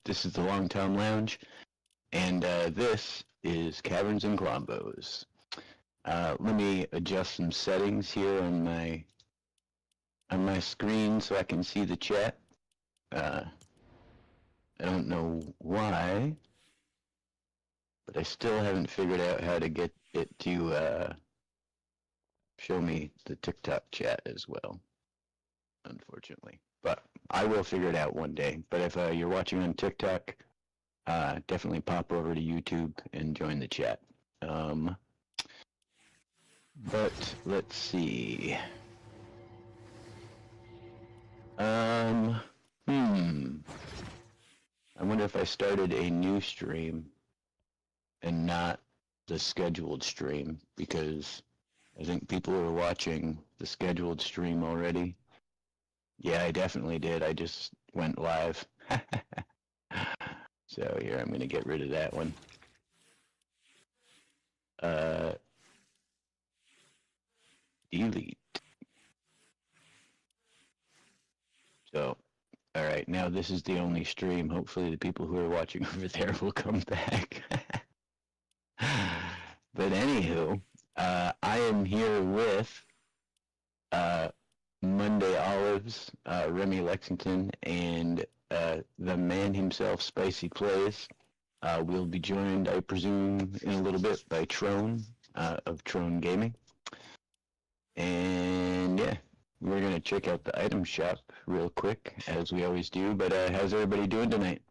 This is the Long Tom Lounge, and this is Caverns and Glombos. Let me adjust some settings here on my screen so I can see the chat. I don't know why, but I still haven't figured out how to get it to show me the TikTok chat as well, unfortunately. But I will figure it out one day. But if you're watching on TikTok, definitely pop over to YouTube and join the chat. But let's see. I wonder if I started a new stream and not the scheduled stream, because I think people are watching the scheduled stream already. Yeah, I definitely did. I just went live. So here, I'm going to get rid of that one. Delete. So, all right, now this is the only stream. Hopefully the people who are watching over there will come back. But anywho, I am here with Monday Olives, Remy Lexington, and the man himself, Spicy Plays. We'll be joined, I presume, in a little bit by Trone of Trone Gaming. And yeah, we're going to check out the item shop real quick, as we always do. But how's everybody doing tonight?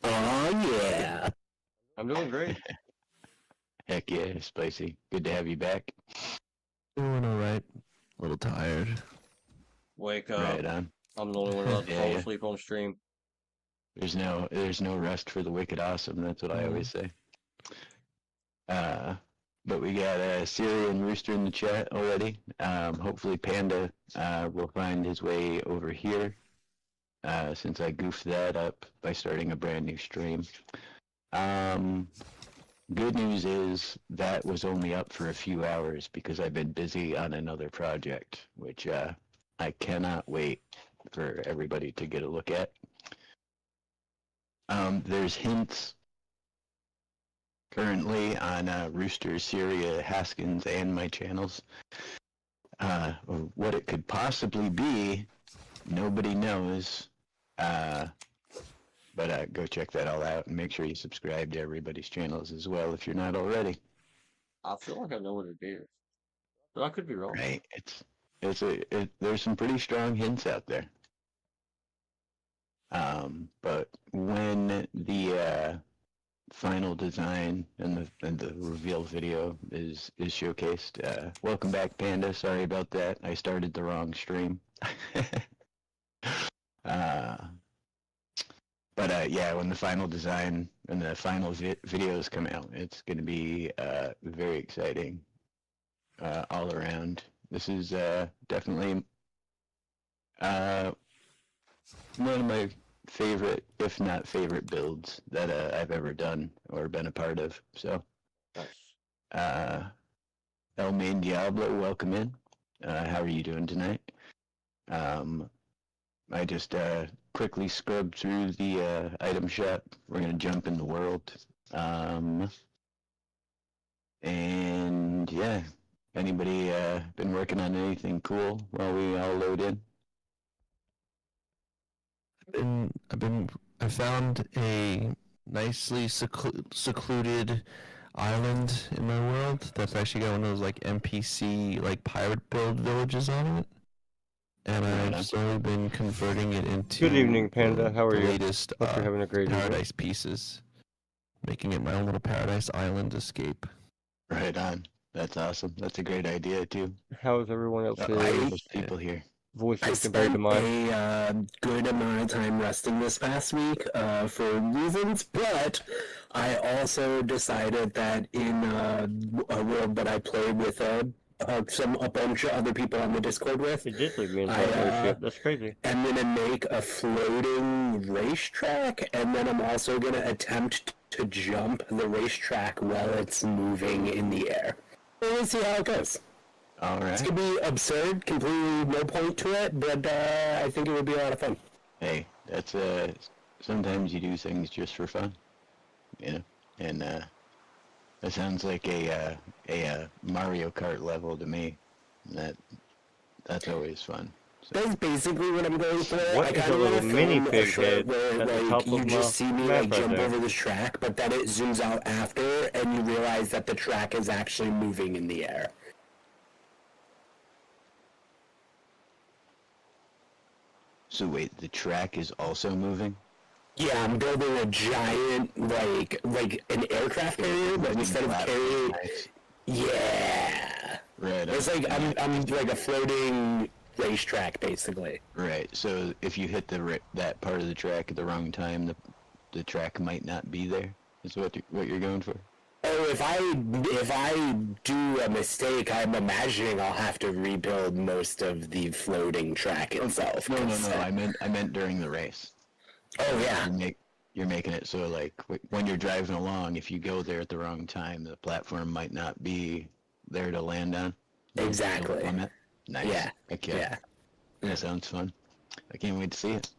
Oh, yeah. I'm doing great. Heck yeah, Spicy. Good to have you back. Doing alright. A little tired. Wake up. Right on. I'm the only one allowed to fall asleep on stream. There's no rest for the wicked awesome. That's what I always say. But we got Siri and Rooster in the chat already. Hopefully Panda will find his way over here, since I goofed that up by starting a brand new stream. Good news is that was only up for a few hours because I've been busy on another project, which I cannot wait for everybody to get a look at. There's hints currently on Rooster, Syria, Haskins, and my channels. What it could possibly be, nobody knows. But go check that all out and make sure you subscribe to everybody's channels as well if you're not already. I feel like I know what it is, but I could be wrong. Right? There's some pretty strong hints out there. But when the final design and the reveal video is showcased, welcome back, Panda. Sorry about that. I started the wrong stream. But yeah, when the final design and the final videos come out, it's going to be very exciting all around. This is definitely one of my favorite, if not favorite, builds that I've ever done or been a part of. So, El Main Diablo, welcome in. How are you doing tonight? I just quickly scrubbed through the item shop. We're going to jump in the world. And yeah, anybody been working on anything cool while we all load in? I found a nicely secluded island in my world that's actually got one of those like NPC like pirate build villages on it. And I've slowly been converting it into Good evening, Panda. How are you? Latest Hope you're having a great paradise pieces, making it my own little paradise island escape. Right on. That's awesome. That's a great idea too. How is everyone else's Most people here. voices compared to mine? A good amount of time resting this past week for reasons, but I also decided that in a world that I played with a bunch of other people on the Discord with, It did leave me in partnership. That's crazy. I'm gonna make a floating racetrack, and then I'm also gonna attempt to jump the racetrack while it's moving in the air. We'll see how it goes. All right. It's gonna be absurd, completely no point to it, but I think it would be a lot of fun. Hey, sometimes you do things just for fun, and that sounds like a Mario Kart level to me. That's always fun. So. That's basically what I'm going for. What I is kind a of little want to mini film a pig short head where at the top you of just see me map like right jump there? over this track, but then it zooms out after, and you realize that the track is actually moving in the air. So wait, the track is also moving? Yeah, I'm building a giant like an aircraft carrier, but instead of carrying, Nice. yeah, Right. it's like I'm like a floating racetrack basically. Right. So if you hit that part of the track at the wrong time, the track might not be there. Is what you're going for? Oh, if I do a mistake, I'm imagining I'll have to rebuild most of the floating track itself. No. I meant during the race. Oh yeah. You're making it so like when you're driving along, if you go there at the wrong time, the platform might not be there to land on. Exactly. Nice. Yeah. Okay. Yeah. That sounds fun. I can't wait to see it.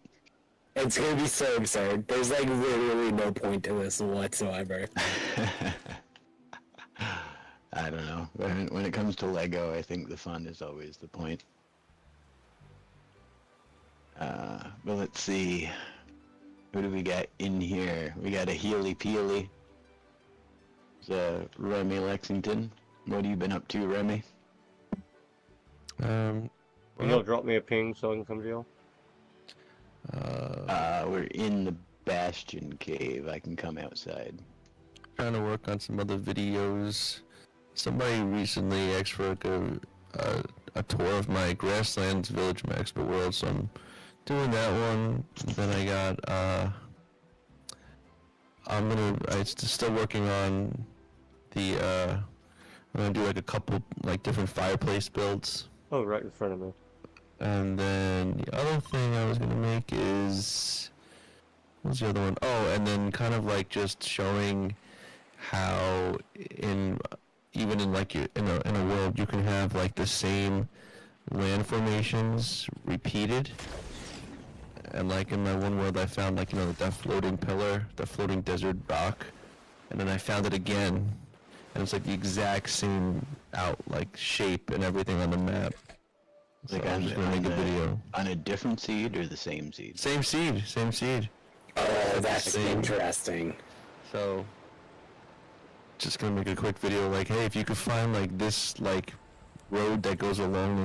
It's gonna be so absurd. There's like literally no point to this whatsoever. I don't know. When it comes to Lego, I think the fun is always the point. But let's see. Who do we got in here? We got a Healy Peely. It's Remy Lexington. What have you been up to, Remy? You'll drop me a ping so I can come to you? We're in the Bastion Cave. I can come outside. Trying to work on some other videos. Somebody recently asked for like a tour of my Grasslands Village, my Expert World, so I'm doing that one. Then I got I'm still working on the I'm gonna do like a couple like different fireplace builds. Oh, right in front of me. And then the other thing I was gonna make is, what's the other one? Oh, and then kind of like just showing how even in like in a world you can have like the same land formations repeated. And like in my one world I found like that floating pillar, the floating desert rock, and then I found it again, and it's like the exact same shape and everything on the map. Like So I'm just gonna make a video. On a different seed or the same seed? Same seed. Oh, that's Same. interesting. So, just gonna make a quick video like, hey, if you could find like this road that goes along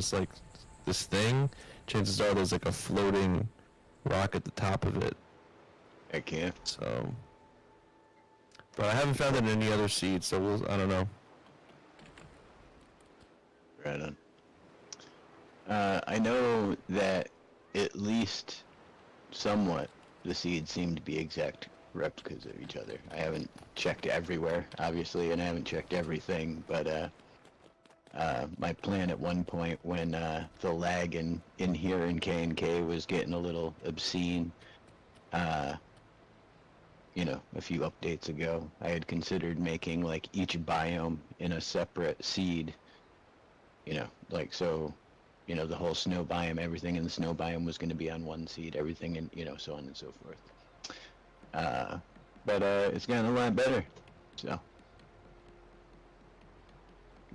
this thing, chances are there's like a floating rock at the top of it. I can't. So, but I haven't found it in any other seeds, so I don't know. Right on. I know that at least somewhat the seeds seem to be exact replicas of each other. I haven't checked everywhere, obviously, and I haven't checked everything, but my plan at one point when the lag in here in K&K was getting a little obscene, a few updates ago, I had considered making like each biome in a separate seed, the whole snow biome, everything in the snow biome was going to be on one seed, everything in, so on and so forth. But it's gotten a lot better, so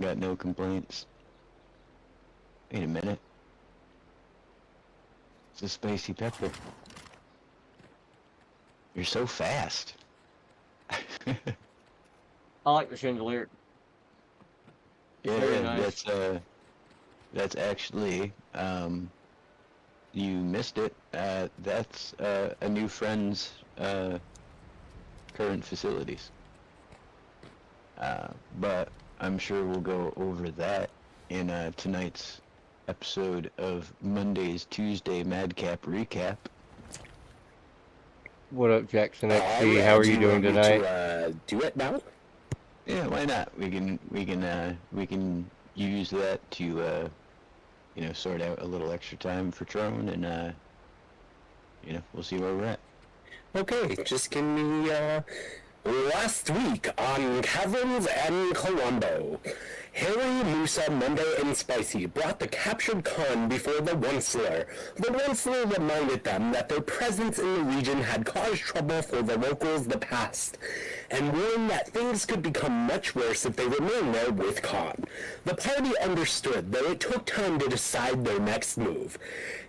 got no complaints. Wait a minute. It's a spicy pepper. You're so fast. I like the chandelier. Very nice. That's actually, you missed it. That's a new friend's current facilities. But I'm sure we'll go over that in tonight's episode of Monday's Tuesday Madcap Recap. What up, Jackson XC? How are you doing tonight? Do it now? Yeah, why not? We can use that to sort out a little extra time for Tron, and we'll see where we're at. Okay, just give me last week on Caverns and Colombo. Harry, Musa, Monday, and Spicy brought the captured Khan before the Onceler. The Onceler reminded them that their presence in the region had caused trouble for the locals the past, and warned that things could become much worse if they remained there with Khan. The party understood, though it took time to decide their next move.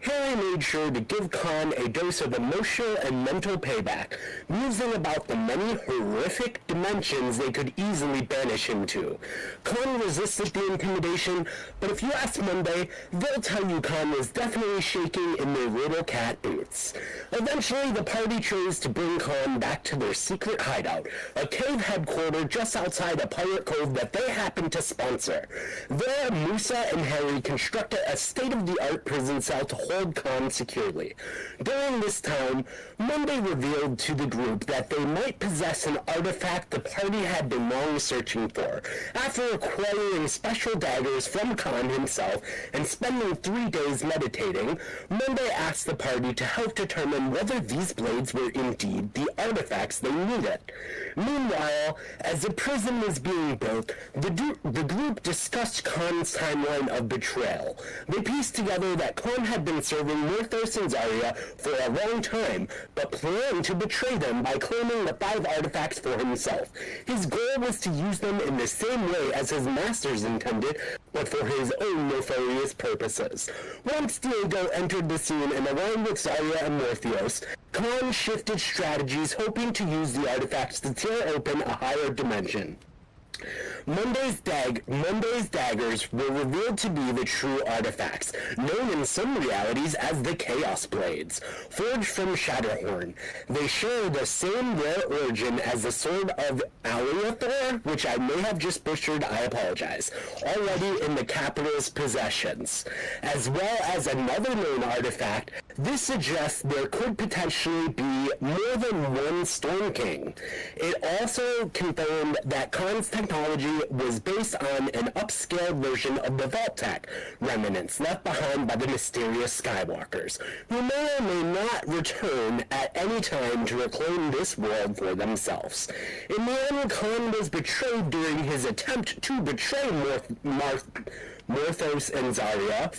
Harry made sure to give Khan a dose of emotional and mental payback, musing about the many horrific dimensions they could easily banish him to. Khan resisted the intimidation, but if you ask Monday, they'll tell you Khan was definitely shaking in their little cat boots. Eventually, the party chose to bring Khan back to their secret hideout, a cave headquarters just outside a pirate cove that they happened to sponsor. There, Musa and Harry constructed a state-of-the-art prison cell to hold Khan securely. During this time, Monday revealed to the group that they might possess an artifact the party had been long searching for. After acquiring special daggers from Khan himself and spending 3 days meditating, Monday asked the party to help determine whether these blades were indeed the artifacts they needed. Meanwhile, as the prison was being built, the group discussed Khan's timeline of betrayal. They pieced together that Khan had been serving Morthos and Zarya for a long time, but planned to betray them by claiming the 5 artifacts for himself. His goal was to use them in the same way as his masters intended, but for his own nefarious purposes. Once Diego entered the scene and aligned with Zarya and Morpheus, Khan shifted strategies, hoping to use the artifacts to tear open a higher dimension. Monday's daggers were revealed to be the true artifacts, known in some realities as the Chaos Blades, forged from Shatterhorn. They share the same rare origin as the Sword of Aleathor, which I may have just butchered, I apologize, already in the capital's possessions. As well as another known artifact, this suggests there could potentially be more than one Storm King. It also confirmed that Khan's technology was based on an upscaled version of the Vault-Tec remnants left behind by the mysterious Skywalkers, who may or may not return at any time to reclaim this world for themselves. In the end, Khan was betrayed during his attempt to betray Morthos and Zarya.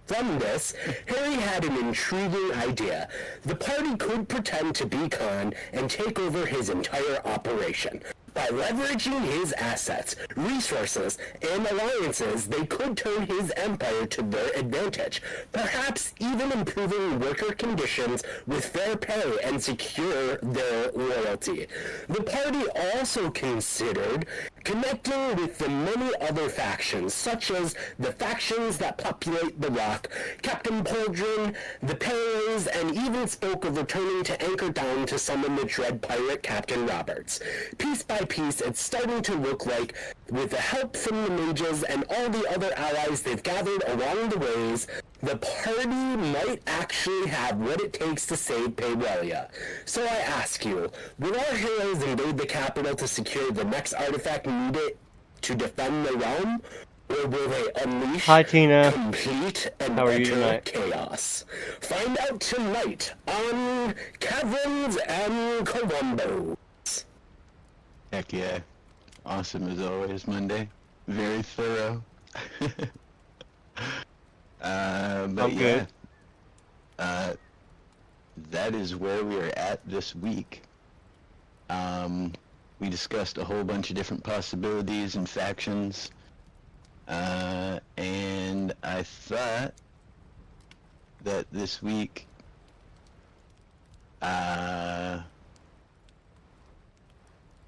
From this, Harry had an intriguing idea. The party could pretend to be Khan and take over his entire operation. By leveraging his assets, resources, and alliances, they could turn his empire to their advantage, perhaps even improving worker conditions with fair pay and secure their loyalty. The party also considered connecting with the many other factions, such as the factions that populate the Rock, Captain Pauldron, the Perils, and even spoke of returning to Anchor Down to summon the dread pirate Captain Roberts. Piece by piece, it's starting to look like, with the help from the mages and all the other allies they've gathered along the ways, the party might actually have what it takes to save Payrelia. So I ask you, will our heroes invade the capital to secure the next artifact needed to defend the realm? Or will they unleash complete and utter chaos? Find out tonight on Caverns and Columbo. Heck yeah. Awesome as always, Monday. Very thorough. But yeah, that is where we are at this week. We discussed a whole bunch of different possibilities and factions, and I thought that this week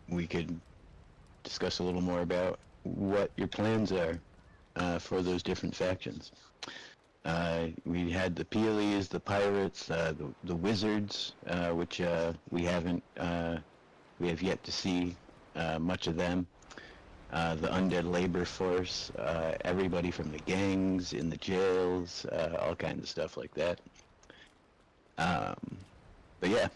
we could discuss a little more about what your plans are for those different factions. We had the Peelies, the Pirates, the Wizards, which we have yet to see much of them. The Undead Labor Force, everybody from the gangs, in the jails, all kinds of stuff like that. But yeah,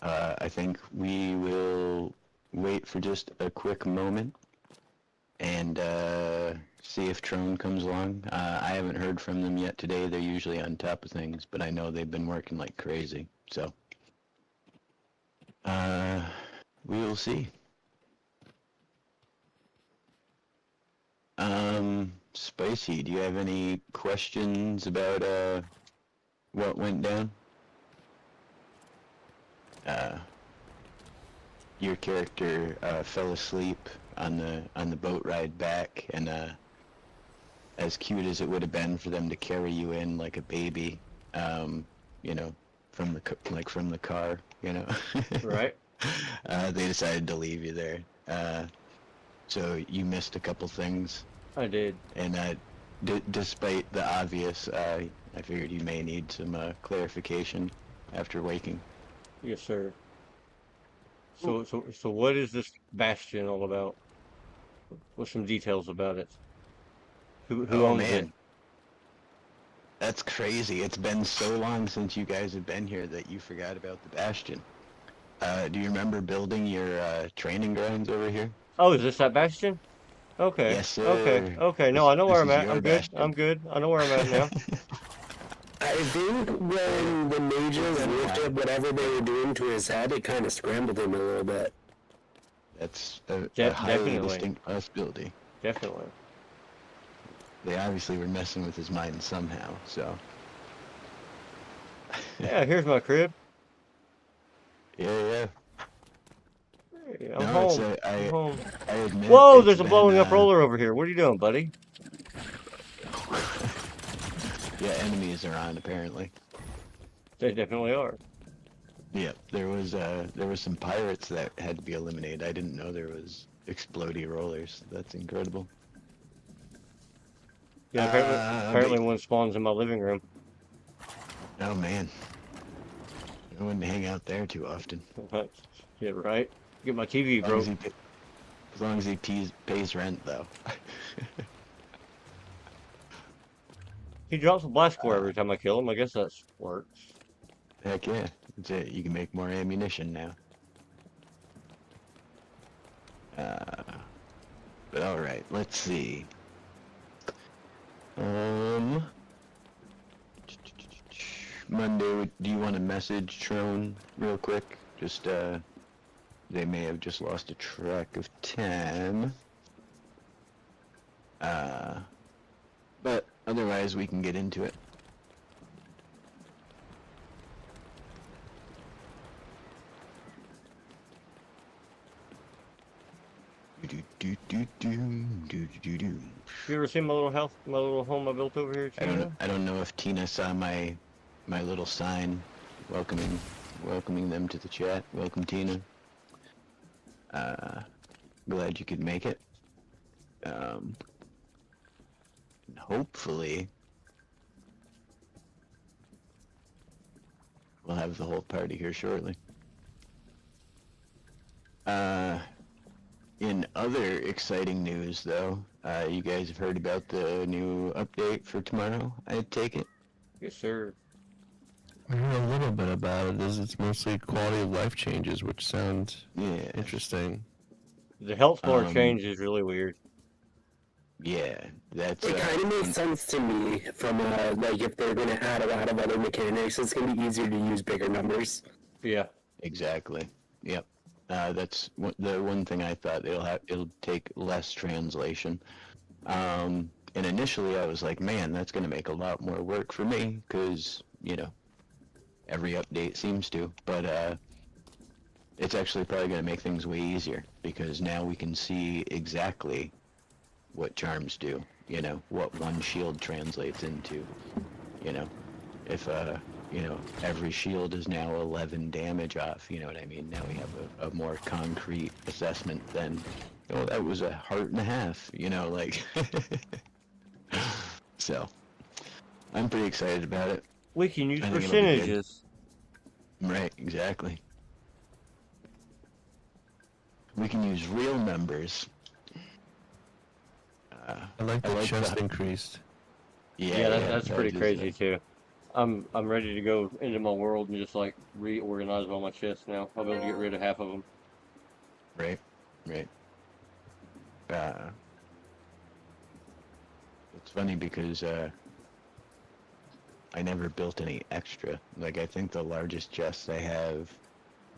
I think we will wait for just a quick moment and see if Trone comes along. I haven't heard from them yet today. They're usually on top of things, but I know they've been working like crazy. So we will see. Spicy, do you have any questions about what went down? Your character fell asleep on the boat ride back, and as cute as it would have been for them to carry you in like a baby, you know, from the car, you know. Right. They decided to leave you there. So you missed a couple things, I did. and despite the obvious, I figured you may need some clarification after waking. Yes, sir. So what is this bastion all about? What's some details about it? Who Oh owns man, it? that's crazy. It's been so long since you guys have been here that you forgot about the Bastion. Do you remember building your training grounds over here? Oh, is this that bastion? Okay. Yes, sir. Okay. No, This, I know where this I'm is at. your I'm good. Bastion. I'm good. I know where I'm at now. I think when the mages lifted whatever they were doing to his head, it kind of scrambled him a little bit. That's a highly Definitely. distinct possibility. Definitely. They obviously were messing with his mind somehow, so. Yeah, here's my crib. Yeah. Hey, I'm No, it's home. I'm home. I admit. Whoa, it's there's a been, blowing up roller over here. What are you doing, buddy? Yeah, enemies are on apparently. They definitely are. Yep, there was some pirates that had to be eliminated. I didn't know there was explodey rollers. That's incredible. Yeah, apparently one spawns in my living room. Oh man, I wouldn't hang out there too often. Yeah, right. Get my TV broke. As long as he pays rent though. He drops a blast core every time I kill him. I guess that works. Heck yeah, that's it. You can make more ammunition now. But all right, let's see. Monday, do you want to message Trone real quick? Just, they may have just lost a track of time. But otherwise we can get into it. You ever seen my little home I built over here? I don't know if Tina saw my little sign welcoming them to the chat. Welcome, Tina. Glad you could make it. Hopefully we'll have the whole party here shortly. In other exciting news, though, you guys have heard about the new update for tomorrow, I take it? Yes, sir. I heard a little bit about it. It's mostly quality of life changes, which sounds interesting. The health bar change is really weird. Yeah, that's... It kind of makes sense to me from, like, if they're going to add a lot of other mechanics, it's going to be easier to use bigger numbers. Yeah. Exactly. Yep. That's the one thing I thought. It'll take less translation. And initially I was like, man, that's going to make a lot more work for me, because, you know, every update seems to. But it's actually probably going to make things way easier, because now we can see exactly what charms do, you know, what one shield translates into, you know, if you know, every shield is now 11 damage off, you know what I mean? Now we have a more concrete assessment than, oh, that was a heart and a half, you know, like, so, I'm pretty excited about it. We can use I think it'll be good. percentages. Right, exactly. We can use real numbers. I like the chest increased. Yeah, that's pretty crazy too. I'm ready to go into my world and just like reorganize all my chests now. I'll be able to get rid of half of them. Right. It's funny because I never built any extra. Like, I think the largest chest I have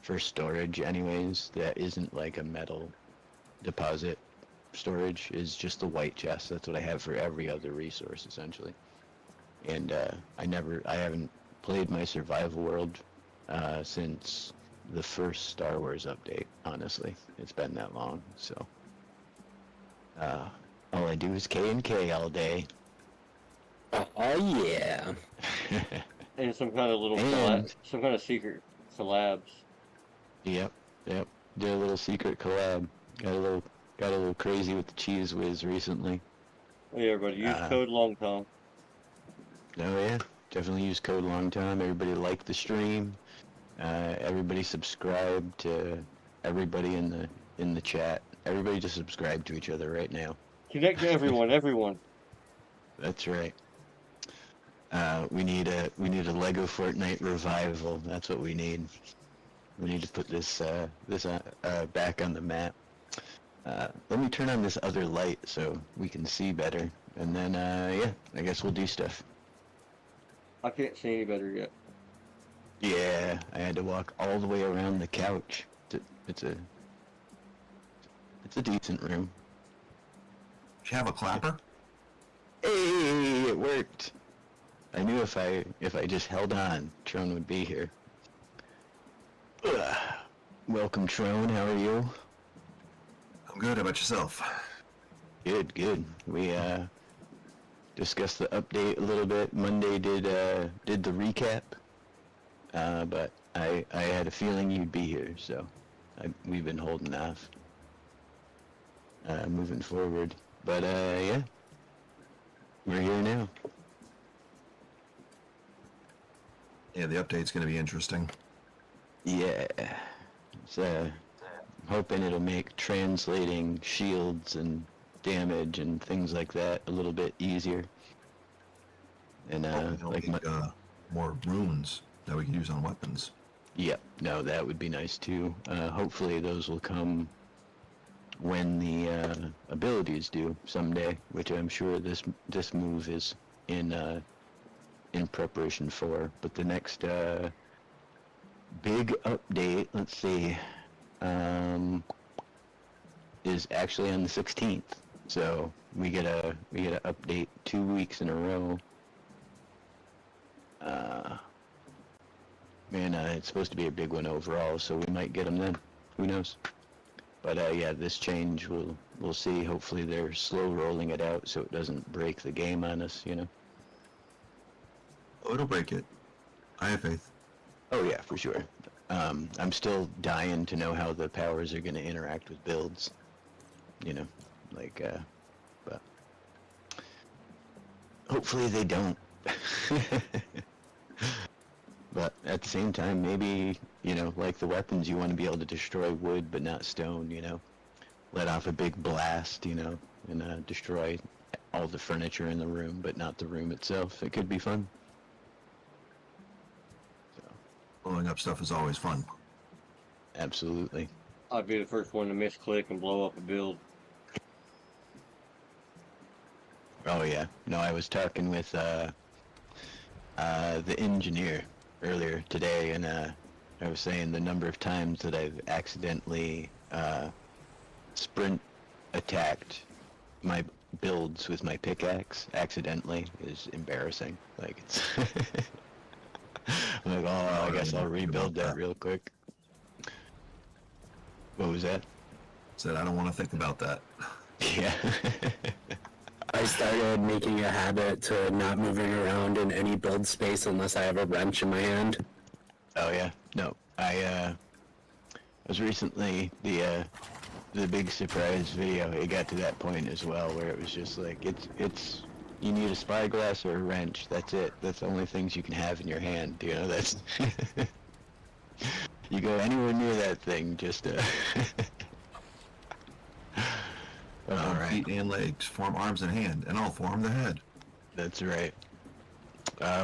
for storage anyways, that isn't like a metal deposit, storage is just the white chest. That's what I have for every other resource, essentially. And I haven't played my survival world since the first Star Wars update, honestly. It's been that long, so all I do is K and K all day. Oh yeah. And some kind of little some kind of secret collabs. Yep. Did a little secret collab. Got a little crazy with the Cheese Whiz recently. Oh yeah, everybody use code Long Tom. Oh yeah, definitely use code Long Tom. Everybody like the stream. Everybody subscribe to everybody in the chat. Everybody just subscribe to each other right now. Connect to everyone. That's right. We need a Lego Fortnite revival. That's what we need. We need to put this back on the map. Let me turn on this other light so we can see better, and then yeah, I guess we'll do stuff. I can't see any better yet. Yeah, I had to walk all the way around the couch. It's a decent room. Do you have a clapper? Hey, it worked. I knew if I just held on, Trone would be here. Ugh. Welcome, Trone. How are you? I'm good. How about yourself? Good. We discussed the update a little bit. Monday did the recap, but I had a feeling you'd be here, so we've been holding off, moving forward. But yeah, we're here now. Yeah, the update's going to be interesting. Yeah, it's hoping it'll make translating shields and damage and things like that a little bit easier. And like more runes that we can use on weapons. Yeah, no, that would be nice too. Hopefully those will come when the abilities do someday, which I'm sure this move is in preparation for. But the next big update, let's see, is actually on the 16th. So we get a update 2 weeks in a row. Man, it's supposed to be a big one overall, so we might get them then. Who knows? But yeah, this change we'll see. Hopefully they're slow rolling it out so it doesn't break the game on us, you know. Oh, it'll break it. I have faith. Oh yeah, for sure. I'm still dying to know how the powers are going to interact with builds. You know, like, but hopefully they don't. But at the same time, maybe, you know, like the weapons, you want to be able to destroy wood but not stone, you know. Let off a big blast, you know, and destroy all the furniture in the room but not the room itself. It could be fun. Blowing up stuff is always fun. Absolutely. I'd be the first one to misclick and blow up a build. Oh yeah. No, I was talking with the engineer earlier today, and I was saying the number of times that I've accidentally sprint attacked my builds with my pickaxe accidentally is embarrassing. Like, it's I'm like, oh, I guess I'll rebuild that real quick. What was that? Said I don't want to think about that. Yeah. I started making a habit to not moving around in any build space unless I have a wrench in my hand. Oh yeah. No, I was recently the big surprise video. It got to that point as well where it was just like it's you need a spyglass or a wrench. That's it. That's the only things you can have in your hand. You know, that's you go anywhere near that thing, just all right. Feet and legs form arms and hand, and I'll form the head. That's right.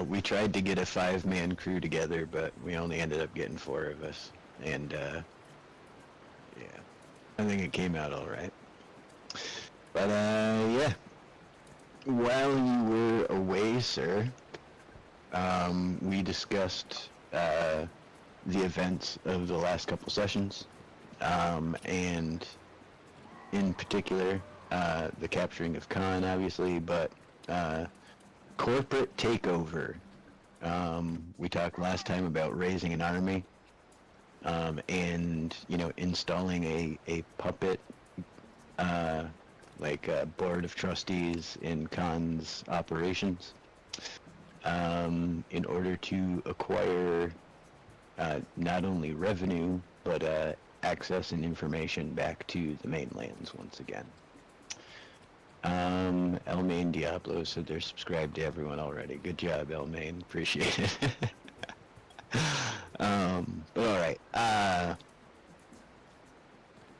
We tried to get a 5-man crew together, but we only ended up getting 4 of us. And, yeah, I think it came out all right. But, yeah. While you were away, sir, we discussed the events of the last couple sessions, and in particular, the capturing of Khan, obviously, but corporate takeover. We talked last time about raising an army, and installing a puppet, like a board of trustees in Khan's operations, in order to acquire not only revenue but access and information back to the mainlands once again. Elmaine Diablo said they're subscribed to everyone already. Good job, Elmaine. Appreciate it. But alright.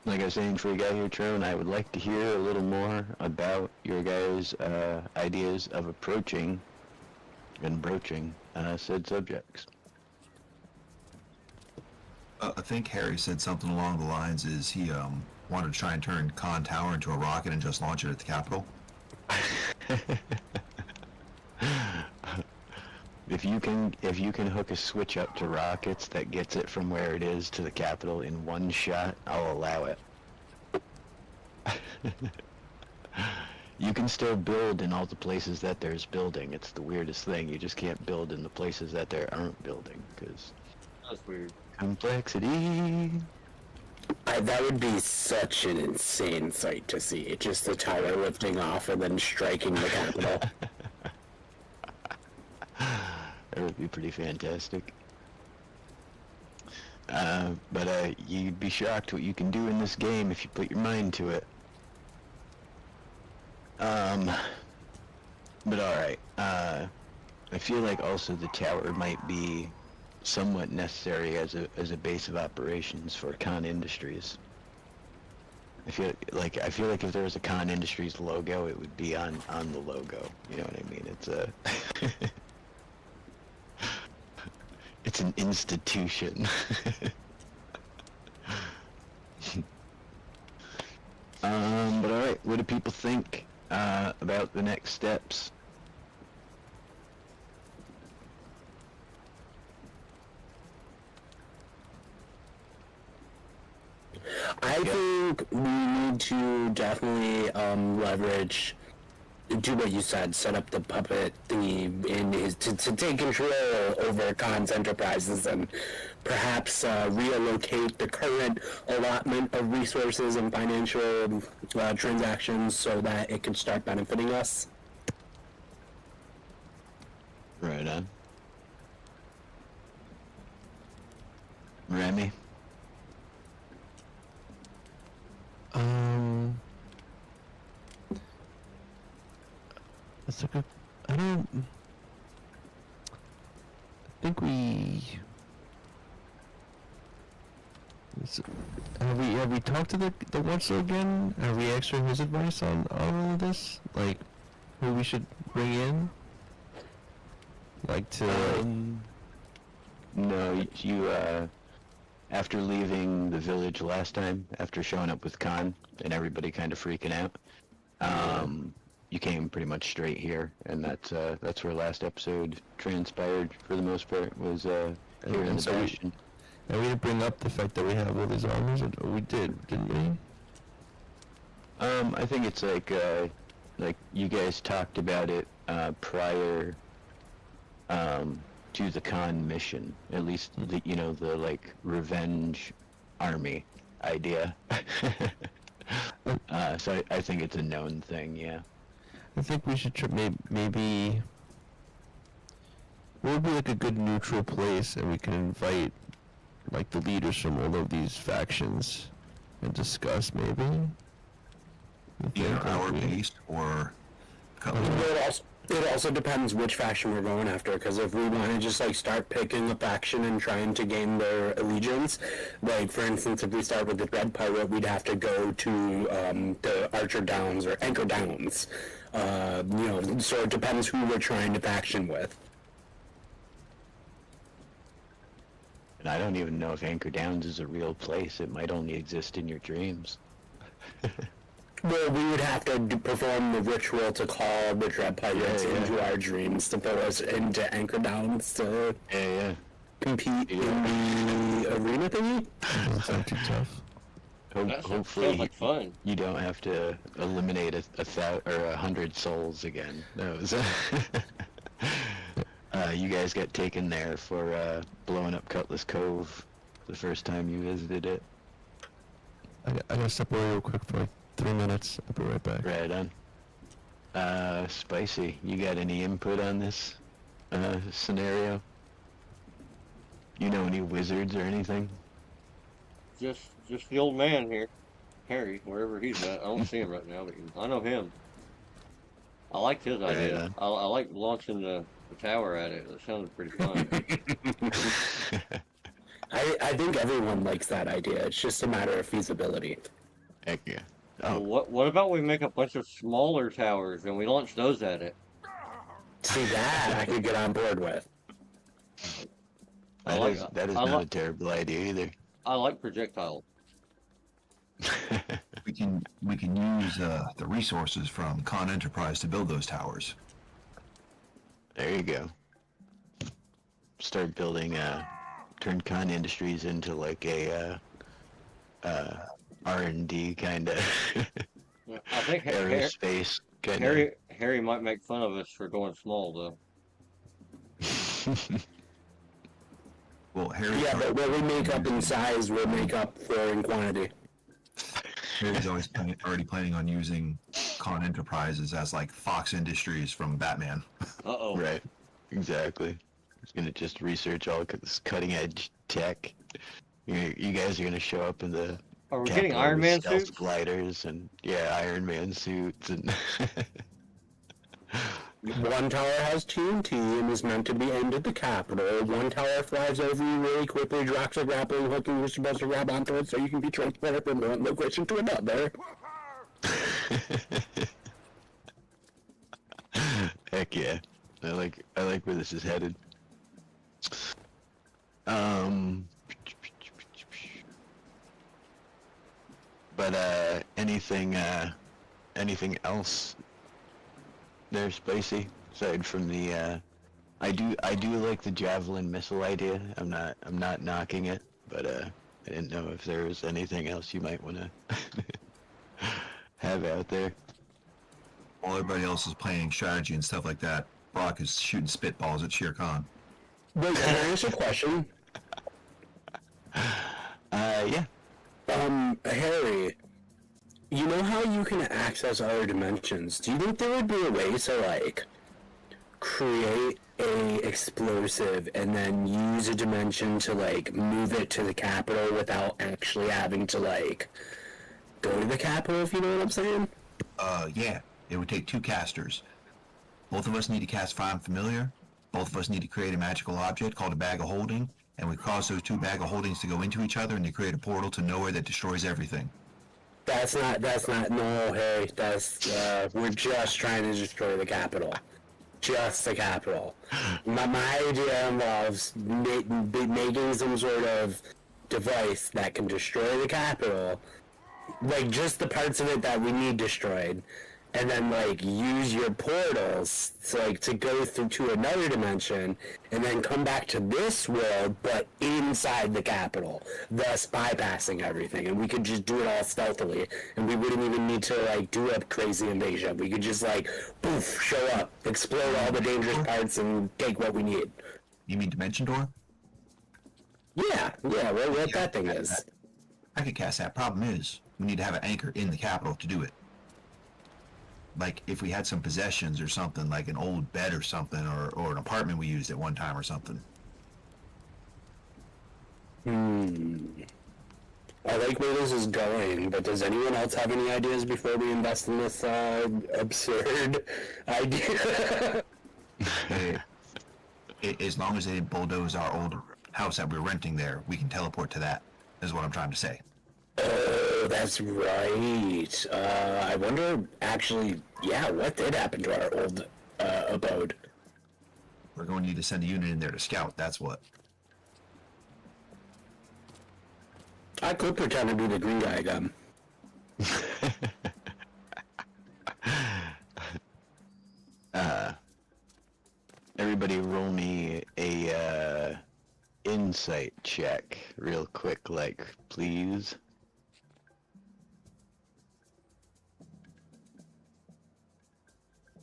Like I was saying for a guy here, Trone, I would like to hear a little more about your guys' ideas of approaching and broaching said subjects. I think Harry said something along the lines is he wanted to try and turn Khan Tower into a rocket and just launch it at the Capitol. If you can hook a switch up to rockets that gets it from where it is to the Capitol in one shot, I'll allow it. You can still build in all the places that there's building. It's the weirdest thing. You just can't build in the places that there aren't building, because That's weird. complexity. That would be such an insane sight to see. Just the tower lifting off and then striking the Capitol. That would be pretty fantastic. But you'd be shocked what you can do in this game if you put your mind to it. But alright, I feel like also the tower might be somewhat necessary as a base of operations for Khan Industries. I feel like if there was a Khan Industries logo, it would be on the logo. You know what I mean? It's a it's an institution. But alright, what do people think about the next steps? I think we need to definitely leverage, do what you said, set up the puppet thingy to take control over Khan's enterprises and perhaps relocate the current allotment of resources and financial transactions so that it can start benefiting us. Right on. Remy? That's a good. I think we. Have we talked to the Wetzel again? Have we asked for his advice on all of this? Like, who we should bring in? Like to. No, you after leaving the village last time, after showing up with Khan and everybody kind of freaking out, you came pretty much straight here, and that's where last episode transpired for the most part, was here in the so Bastion. And we didn't bring up the fact that we have all these armies, or we did, didn't we? I think it's like you guys talked about it prior to the Khan mission, at least the like revenge army idea. So I think it's a known thing, yeah. I think we should maybe. What would be like a good neutral place, and we can invite like the leaders from all of these factions and discuss maybe. Either our base or a couple of It also depends which faction we're going after, because if we want to just like start picking a faction and trying to gain their allegiance, like for instance, if we start with the Dread Pirate, we'd have to go to the Archer Downs or Anchor Downs. So it depends who we're trying to faction with. And I don't even know if Anchor Downs is a real place. It might only exist in your dreams. Well, we would have to perform the ritual to call the Dread Pirates into our dreams to put us into Anchor Downs to compete in the arena thingy. That's not too tough. Sounds Hopefully like fun. you don't have to eliminate a 100 souls again. That was you guys got taken there for blowing up Cutlass Cove the first time you visited it. I gotta step away real quick for like 3 minutes. I'll be right back. Right on. Spicy, you got any input on this scenario? You know any wizards or anything? Just the old man here, Harry, wherever he's at. I don't see him right now, but I know him. I liked his idea. I like launching the tower at it. That sounded pretty fun. I think everyone likes that idea. It's just a matter of feasibility. Heck yeah. Well, what about we make a bunch of smaller towers and we launch those at it? See, that I could get on board with. That is not a terrible idea either. I like projectiles. We can use the resources from Con Enterprise to build those towers. There you go. Start building turn Con Industries into like a R&D kind of I think aerospace kind of. Harry might make fun of us for going small though. Well, Harry. Yeah, but what we make up in size, we'll make up for in quantity. Harry's already planning on using Con Enterprises as like Fox Industries from Batman. Uh-oh. Right. Exactly. He's gonna just research all this cutting edge tech. You guys are gonna show up in the. Are we Capitol getting Iron Man stealth suits? gliders and Iron Man suits and. One tower has TNT and is meant to be aimed at the Capitol. One tower flies over you really quickly, drops a grappling hook, and you're supposed to grab onto it so you can be transported from one location to another. Heck yeah. I like where this is headed. But anything else there, Spicy? Aside from the I do like the javelin missile idea. I'm not knocking it, but I didn't know if there was anything else you might want to have out there. While everybody else is playing strategy and stuff like that, Brock is shooting spitballs at Shere Khan. Wait, can I ask a question? Yeah. Harry, you know how you can access other dimensions? Do you think there would be a way to, like, create a explosive and then use a dimension to, like, move it to the Capitol without actually having to, like, go to the Capitol, if you know what I'm saying? Yeah. It would take 2 casters. Both of us need to cast Find Familiar. Both of us need to create a magical object called a Bag of Holding, and we cause those 2 Bag of Holdings to go into each other and to create a portal to nowhere that destroys everything. That's not, no, Harry, we're just trying to destroy the Capitol. Just the Capitol. My idea involves making some sort of device that can destroy the Capitol, like just the parts of it that we need destroyed, and then like use your portals to go through to another dimension and then come back to this world but inside the Capitol, thus bypassing everything, and we could just do it all stealthily and we wouldn't even need to like do a crazy invasion. We could just like poof, show up, explode all the dangerous parts and take what we need. You mean Dimension Door? Yeah, what that thing is. I could cast that. Problem is, we need to have an anchor in the Capitol to do it. Like, if we had some possessions or something, like an old bed or something, or an apartment we used at one time or something. I like where this is going, but does anyone else have any ideas before we invest in this absurd idea? As long as they didn't bulldoze our old house that we're renting there, we can teleport to that, is what I'm trying to say. Oh, that's right. I wonder, actually, what did happen to our old abode? We're going to need to send a unit in there to scout, that's what. I could pretend to be the green guy again. Everybody roll me a insight check real quick, like, please.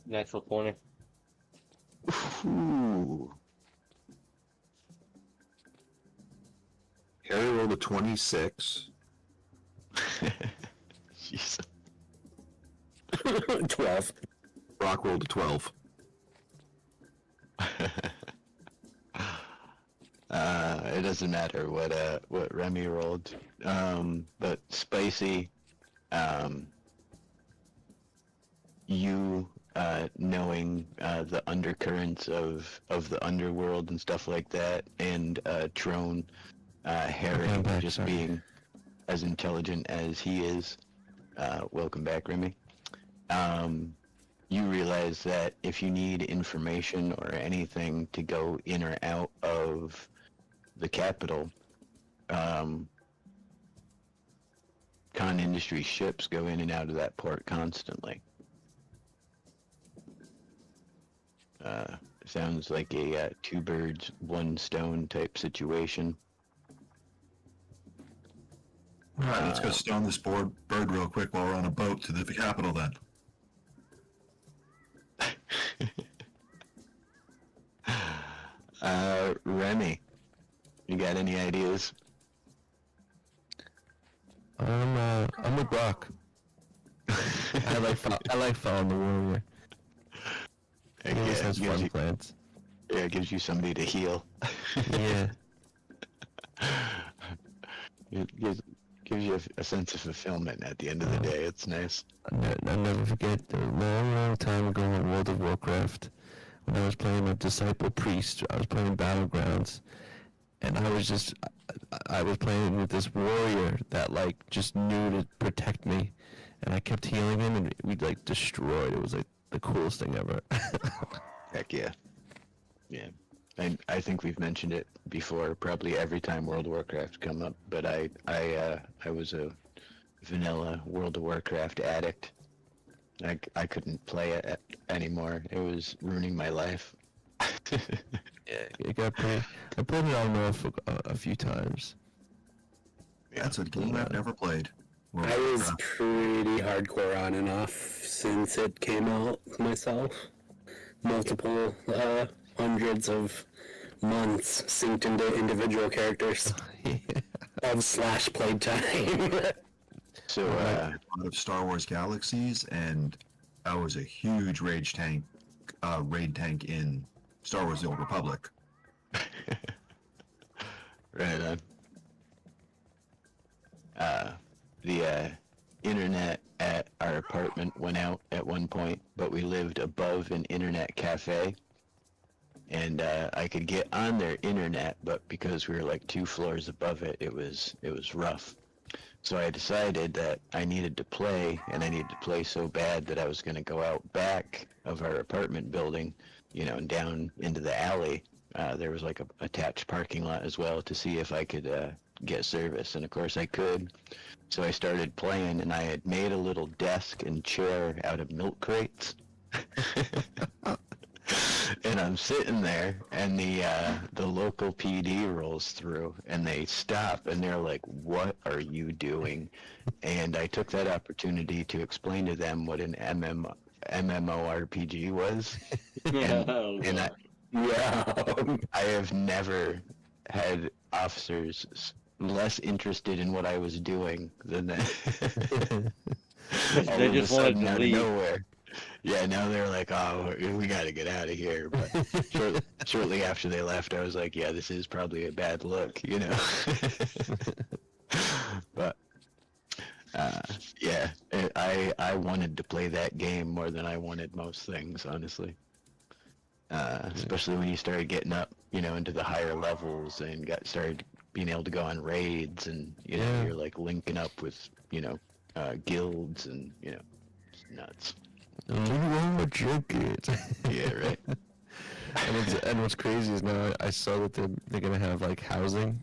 Natural 20. Ooh. Harry rolled a 26. Jeez. 12. Brock rolled a 12. It doesn't matter what Remy rolled. But Spicy, you knowing the undercurrents of the underworld and stuff like that, and Trone, Harry just being as intelligent as he is. Welcome back, Remy. You realize that if you need information or anything to go in or out of the capital, Con Industries ships go in and out of that port constantly. Sounds like a two birds, one stone type situation. All right, let's go stone this bird real quick while we're on a boat to the capital then. Remy, you got any ideas? I'm a Brock. I like following the warrior. He always has fun plans. Yeah, it gives you somebody to heal. Yeah. It gives you a sense of fulfillment at the end of the day. It's nice. I'll never forget the long time ago in World of Warcraft when I was playing a Disciple Priest. I was playing Battlegrounds, and I was playing with this warrior that like just knew to protect me, and I kept healing him, and we like destroyed. It was like the coolest thing ever. Heck yeah. Yeah. I think we've mentioned it before, probably every time World of Warcraft come up, but I was a vanilla World of Warcraft addict. I couldn't play it anymore. It was ruining my life. Yeah, it got pretty. I played it on and off a few times. That's a game I've never played. I was pretty hardcore on and off since it came out myself. Multiple hundreds of months synced into individual characters of slash playtime. So, out of Star Wars Galaxies, and I was a huge raid tank in Star Wars: The Old Republic. Right on. The internet at our apartment went out at one point, but we lived above an internet cafe, and I could get on their internet, but because we were like 2 floors above it, it was rough. So I decided that I needed to play, and I needed to play so bad that I was going to go out back of our apartment building, and down into the alley. There was like a attached parking lot as well to see if I could get service, and of course I could. So I started playing, and I had made a little desk and chair out of milk crates. And I'm sitting there, and the local PD rolls through, and they stop, and they're like, "What are you doing?" And I took that opportunity to explain to them what an MMORPG was. And I have never had officers less interested in what I was doing than that. They just wanted to leave. Nowhere. Yeah, now they're like, "Oh, we got to get out of here." But shortly after they left, I was like, "Yeah, this is probably a bad look," But yeah, I wanted to play that game more than I wanted most things, honestly. Especially when you started getting up, into the higher levels and started being able to go on raids, and you're like linking up with guilds, and it's nuts. Yeah, right. And what's crazy is now I saw that they're gonna have like housing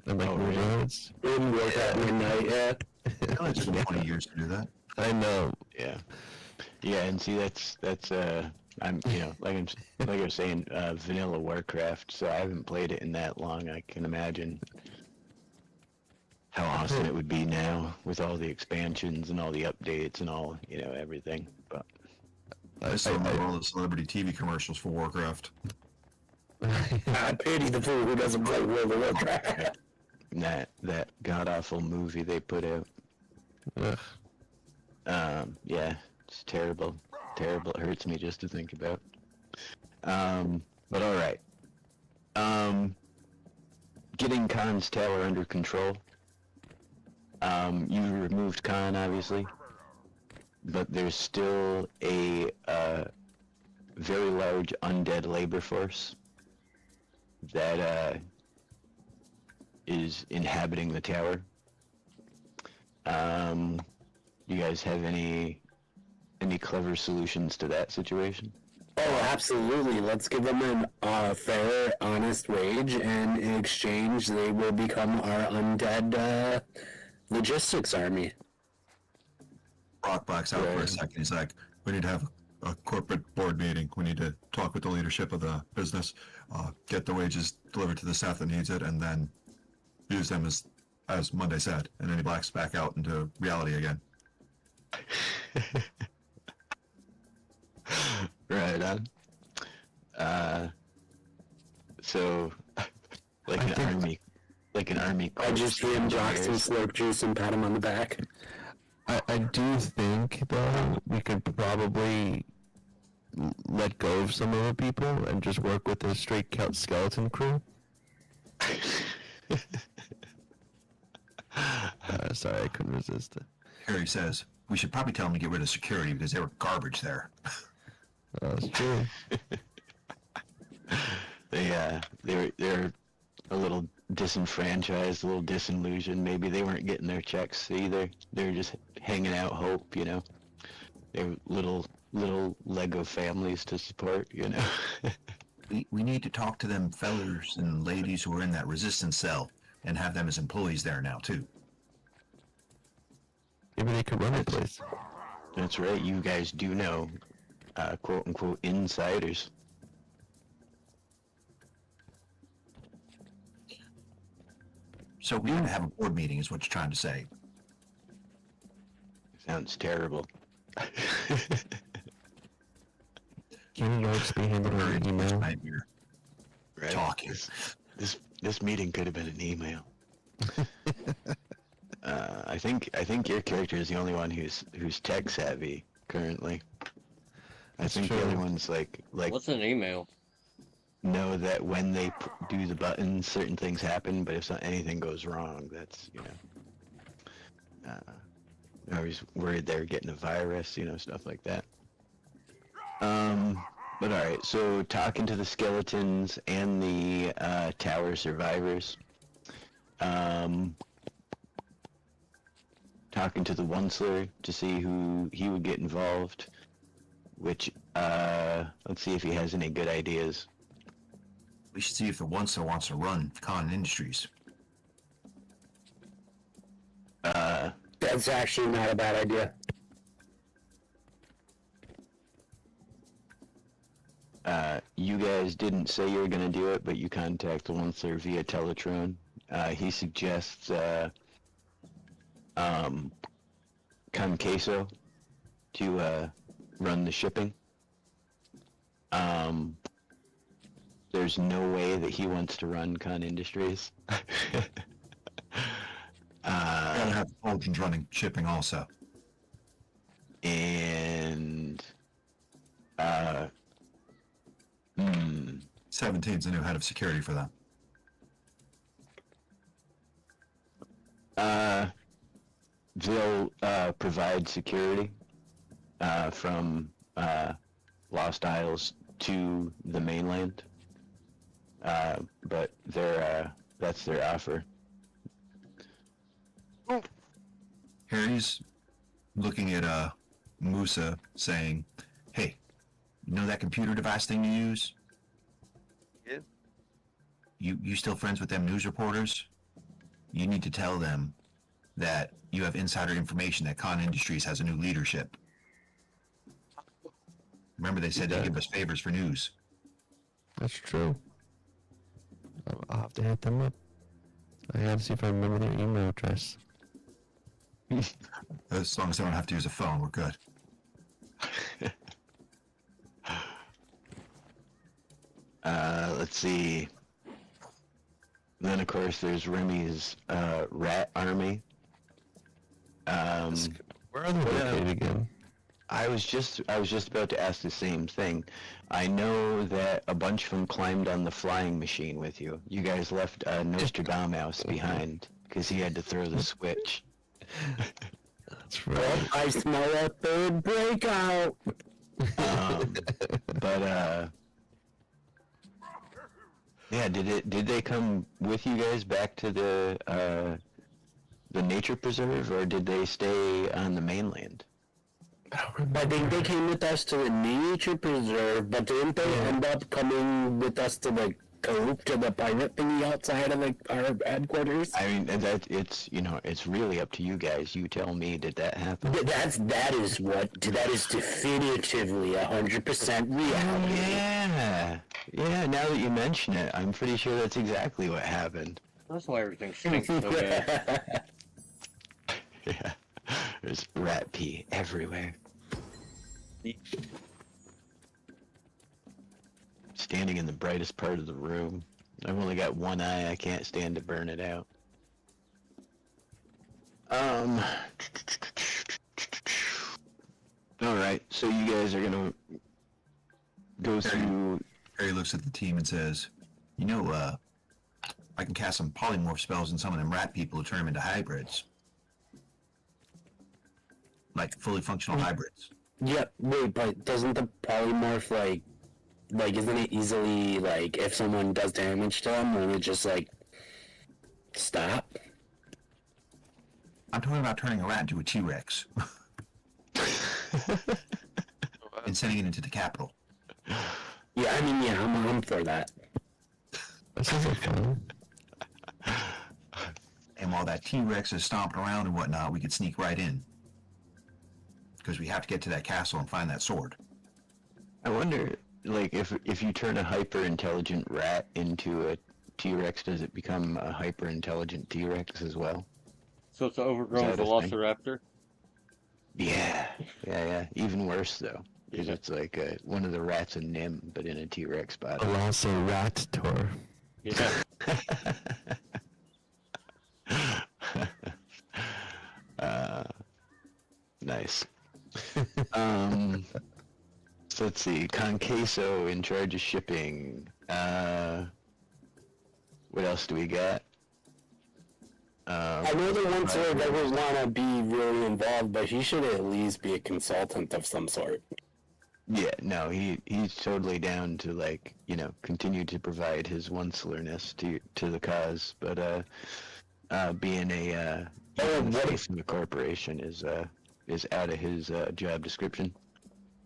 and like neighborhoods. Midnight, yeah. It took 20 years to do that. I know. Yeah, and see that's I'm like I was saying, vanilla Warcraft. So I haven't played it in that long. I can imagine how awesome it would be now with all the expansions and all the updates and all everything. But I still remember all the celebrity TV commercials for Warcraft. I pity the fool who doesn't play World of Warcraft. That god-awful movie they put out. Yeah, it's terrible. Terrible. It hurts me just to think about. But alright. Getting Khan's tower under control. You removed Khan, obviously. But there's still a very large undead labor force that is inhabiting the tower. You guys have any clever solutions to that situation? Oh, absolutely. Let's give them a fair, honest wage, and in exchange, they will become our undead logistics army. Brock backs out for a second. He's like, we need to have a corporate board meeting. We need to talk with the leadership of the business, get the wages delivered to the staff that needs it, and then use them as Monday said. And then he blacks back out into reality again. Right on. So, like an army. I just give him Brock some slurp juice and pat him on the back. I do think, though, we could probably let go of some of the people and just work with a straight skeleton crew. Sorry, I couldn't resist it. Harry says, we should probably tell them to get rid of security because they were garbage there. That's true. They're a little disenfranchised, a little disillusioned. Maybe they weren't getting their checks either. They were just hanging out hope, you know. They were little Lego families to support, you know. We need to talk to them fellers and ladies who are in that resistance cell and have them as employees there now, too. Maybe they could run the place. That's right. You guys do know, quote-unquote, insiders. So we need to have a board meeting is what you're trying to say. Sounds terrible. Can you guys be handling an email? Nightmare. Right. Talking. This meeting could have been an email. I think your character is the only one who's tech savvy currently. I think the other ones like What's an email? know that when they do the buttons, certain things happen, but if anything goes wrong, that's, you know, they're always worried they're getting a virus, you know, stuff like that. But alright, so talking to the skeletons and the tower survivors, talking to the Onceler to see who he would get involved, which, let's see if he has any good ideas. We should see if the Onceler wants to run Khan Industries. That's actually not a bad idea. You guys didn't say you were going to do it, but you contact the Onceler via Teletron. He suggests Conqueso to run the shipping. There's no way that he wants to run Khan Industries. Gotta have Fulton's running shipping also. And 17's the new head of security for them. They'll provide security from Lost Isles to the mainland, but that's their offer. Harry's looking at Musa saying, hey, you know that computer device thing you use? Yeah. You still friends with them news reporters? You need to tell them that you have insider information that Khan Industries has a new leadership. Remember they said they give us favors for news. That's true. I'll have to hit them up. I gotta see if I remember their email address. As long as they don't have to use a phone, we're good. Let's see. Then of course there's Remy's rat army. Where are they located again? I was just about to ask the same thing. I know that a bunch of them climbed on the flying machine with you. You guys left Nostradamus behind because he had to throw the switch. That's right. Oh, I smell a third breakout. But yeah, did they come with you guys back to the nature preserve, or did they stay on the mainland? I think they came with us to the nature preserve, but didn't they end up coming with us to the cove, to the pirate thingy outside of our headquarters? I mean, it's really up to you guys. You tell me, did that happen? That is definitively 100% reality. Yeah. Now that you mention it, I'm pretty sure that's exactly what happened. That's why everything stinks so bad. Yeah, there's rat pee everywhere. Standing in the brightest part of the room. I've only got one eye. I can't stand to burn it out. Alright, so you guys are gonna go through... Harry looks at the team and says, I can cast some polymorph spells on some of them rat people to turn them into hybrids. Like, fully functional hybrids. Yep, wait, but doesn't the polymorph, isn't it easily, if someone does damage to them, won't it just, stop? I'm talking about turning a rat into a T-Rex. And sending it into the capital. Yeah, I'm for that. This isn't fun. And while that T-Rex is stomping around and whatnot, we could sneak right in. Because we have to get to that castle and find that sword. I wonder, if you turn a hyper-intelligent rat into a T-Rex, does it become a hyper-intelligent T-Rex as well? So it's an overgrown Is that a thing? velociraptor? Yeah. Even worse, though. Because Yeah. it's like one of the rats a Nim, but in a T-Rex body. Velociraptor. Yeah. Nice. So let's see. Conqueso in charge of shipping. What else do we got? I know the one sword doesn't want to be really involved, but he should at least be a consultant of some sort. Yeah, no, he's totally down to continue to provide his oncelerness to the cause, but being a face of the corporation is out of his job description.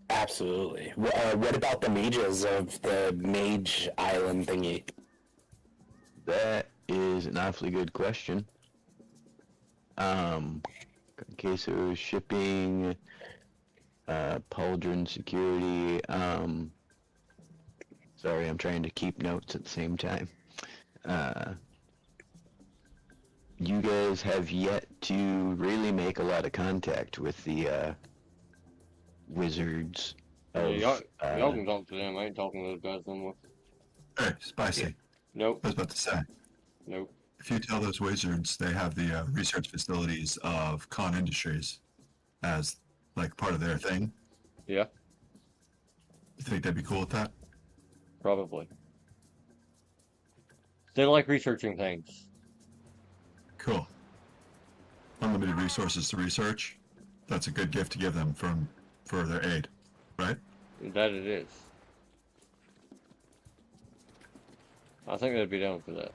Absolutely. What about the mages of the Mage Island thingy? That is an awfully good question. Queso shipping, Pauldron security. Sorry, I'm trying to keep notes at the same time. You guys have yet to really make a lot of contact with the wizards. Y'all can talk to them. I ain't talking to those guys no more. Hey, Spicy. Nope. I was about to say, Nope. if you tell those wizards they have the research facilities of Con Industries as, part of their thing, Yeah, you think they'd be cool with that? probably. They like researching things. Cool. Unlimited resources to research. That's a good gift to give them for their aid, right? That it is. I think they'd be down for that.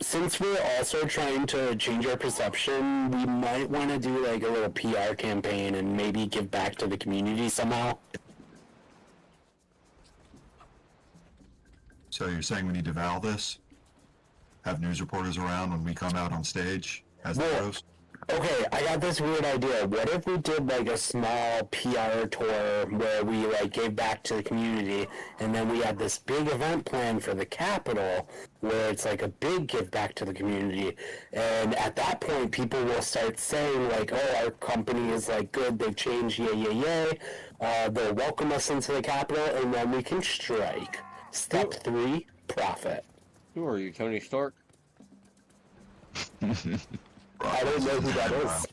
Since we're also trying to change our perception, we might want to do a little PR campaign and maybe give back to the community somehow. So you're saying we need to vow this? Have news reporters around when we come out on stage as the Well, pros? Okay, I got this weird idea. What if we did like a small PR tour where we like gave back to the community, and then we had this big event planned for the Capitol where it's like a big give back to the community, and at that point people will start saying like, oh, our company is like good, they've changed, yay, yay, yay. They'll welcome us into the Capitol, and then we can strike. Step 3, profit. Who are you, Tony Stark? I don't know who that is.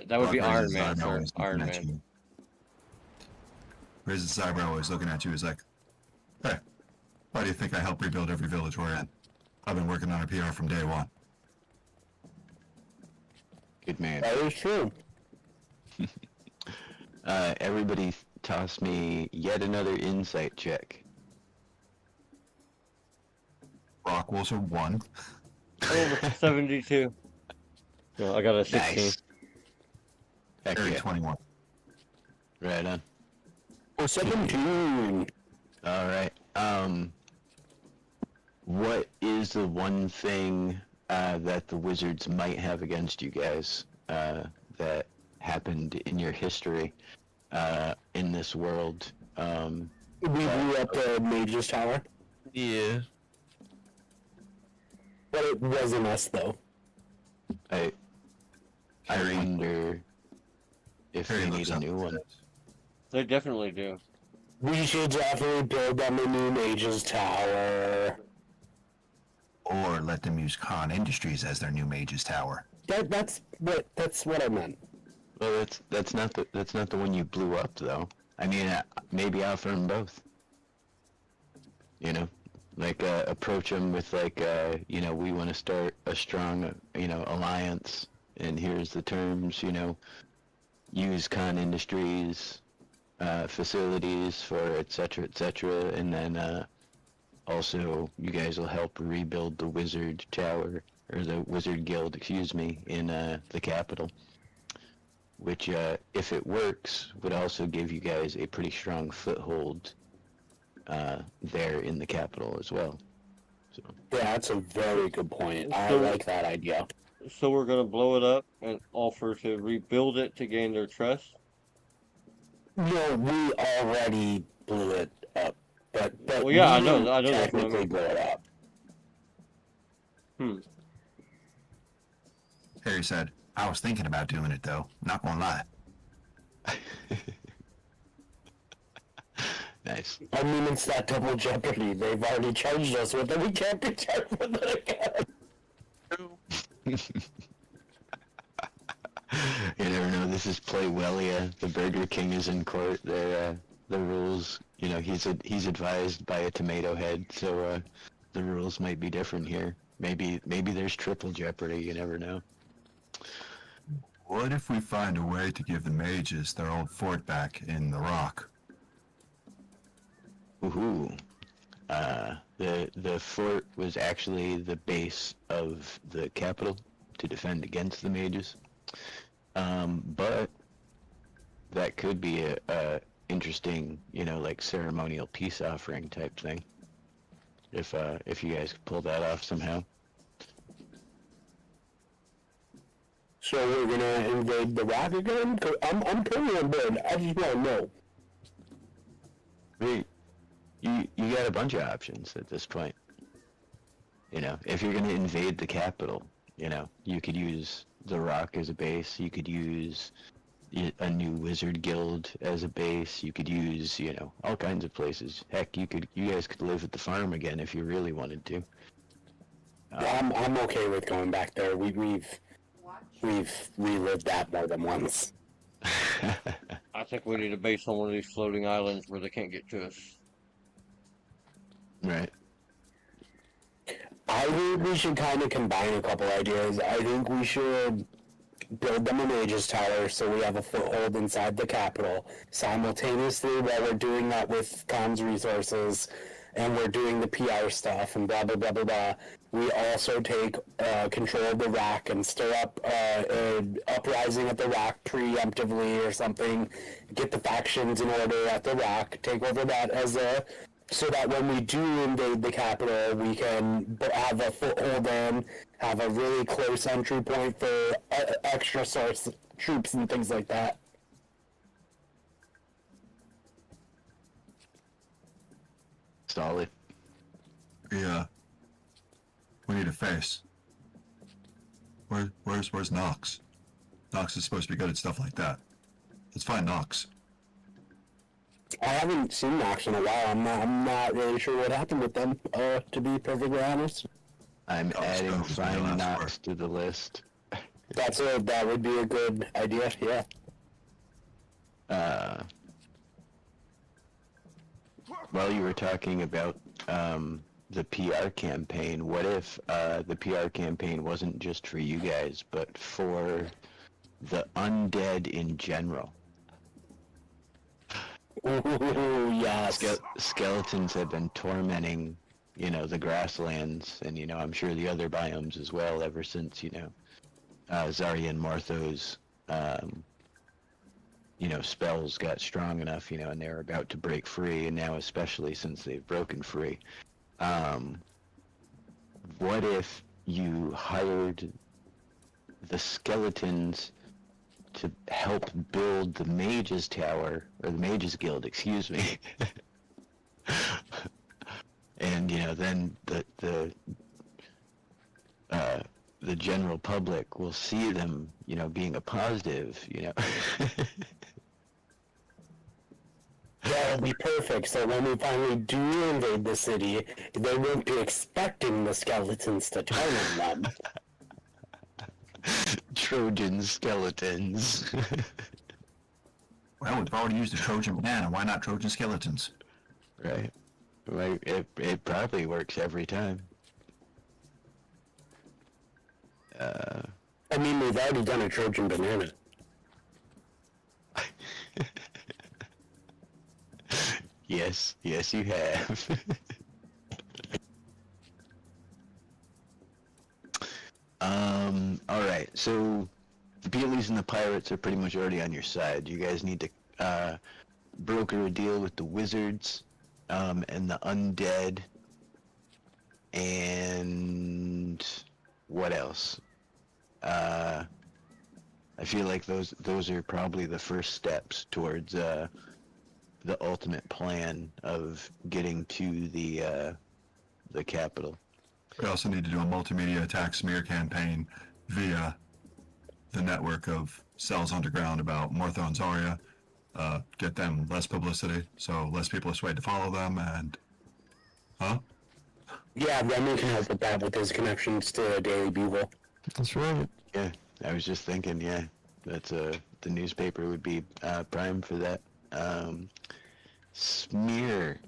That would be Iron Man, sir. Iron Man. Raises his eyebrow, always looking at you. He's like, "Hey, why do you think I helped rebuild every village we're in? I've been working on a PR from day one." Good man. That is true. Everybody toss me yet another insight check. Rockwell's a 1. Oh, 72. No, I got a 16. Nice. Heck Harry, yeah. 21. Right on. Oh, 17. All right. What is the one thing that the wizards might have against you guys that happened in your history in this world? We blew up the Mage's Tower, Yeah. but it wasn't us though. I Harry. wonder if Harry we need looks a up new and one. says, They definitely do. We should definitely build them a new Mage's Tower. or let them use Khan Industries as their new Mage's Tower. That's what I meant. Well, that's not the one you blew up though. I mean, maybe offer them both. You know, like approach them with like, you know, we want to start a strong, you know, alliance, and here's the terms. You know, use Khan Industries facilities for et cetera, and then also you guys will help rebuild the Wizard Tower or the Wizard Guild, excuse me, in the capital. Which, if it works, would also give you guys a pretty strong foothold there in the capital as well. So. Yeah, that's a very good point. I So- like that idea. So we're gonna blow it up and offer to rebuild it to gain their trust. No, we already blew it up, but Well, yeah, I we know didn't that's what I technically mean. blow it up. Harry said, "I was thinking about doing it though, not gonna lie." Nice. I mean, it's that double jeopardy. They've already charged us with it. We can't be charged with it again. You never know. This is Playwellia. The Burger King is in court. The rules. You know, he's advised by a tomato head, so the rules might be different here. Maybe there's triple jeopardy. You never know. What if we find a way to give the mages their old fort back in the rock? Woohoo! The fort was actually the base of the capital to defend against the mages. But that could be a interesting, you know, like ceremonial peace offering type thing. If you guys could pull that off somehow. So we're gonna invade the rock again? I'm totally on board. I just want to know. You got a bunch of options at this point. You know, if you're going to invade the capital, you know, you could use the Rock as a base. You could use a new wizard guild as a base. You could use, you know, all kinds of places. Heck, you guys could live at the farm again if you really wanted to. I'm okay with going back there. We've relived that more than once. I think we need a base on one of these floating islands where they can't get to us. Right. I think we should kind of combine a couple ideas. I think we should build them a Mage's Tower so we have a foothold inside the capital. Simultaneously, while we're doing that with Khan's resources and we're doing the PR stuff and blah, blah, blah, blah, blah, we also take control of the Rock and stir up an uprising at the Rock preemptively or something, get the factions in order at the Rock, take over that as a so that when we do invade the capital, we can have a foothold in, have a really close entry point for extra source troops and things like that. Solid. Yeah. We need a face. Where's Nox? Nox is supposed to be good at stuff like that. Let's find Nox. I haven't seen Nox in a while. I'm not really sure what happened with them, to be perfectly honest. I'm adding Stove was my Find last Knox word. to the list. That would be a good idea, yeah. While you were talking about the PR campaign, what if the PR campaign wasn't just for you guys, but for the undead in general? Ooh, yes. Skeletons have been tormenting, the grasslands, and, I'm sure the other biomes as well, ever since, Zarya and Martho's, spells got strong enough, and they're about to break free, and now especially since they've broken free. What if you hired the skeletons to help build the Mages Tower, or the Mages Guild, excuse me. And, then the general public will see them, being a positive, That would be perfect, so when we finally do invade the city, they won't be expecting the skeletons to turn on them. Trojan skeletons. Well, we've already used the Trojan banana. Why not Trojan skeletons? Right. Like, it probably works every time. I mean, we've already done a Trojan banana. Yes, you have. Alright, so the Beatles and the Pirates are pretty much already on your side. You guys need to broker a deal with the Wizards, and the Undead, and what else? I feel like those are probably the first steps towards the ultimate plan of getting to the capital. We also need to do a multimedia attack smear campaign via the network of cells underground about Mortho and Zarya. Get them less publicity, so less people are swayed to follow them, and... Huh? Yeah, Remy can help with that with his connections to Daily Bugle. That's right. Yeah, I was just thinking, yeah, that's the newspaper would be prime for that. Smear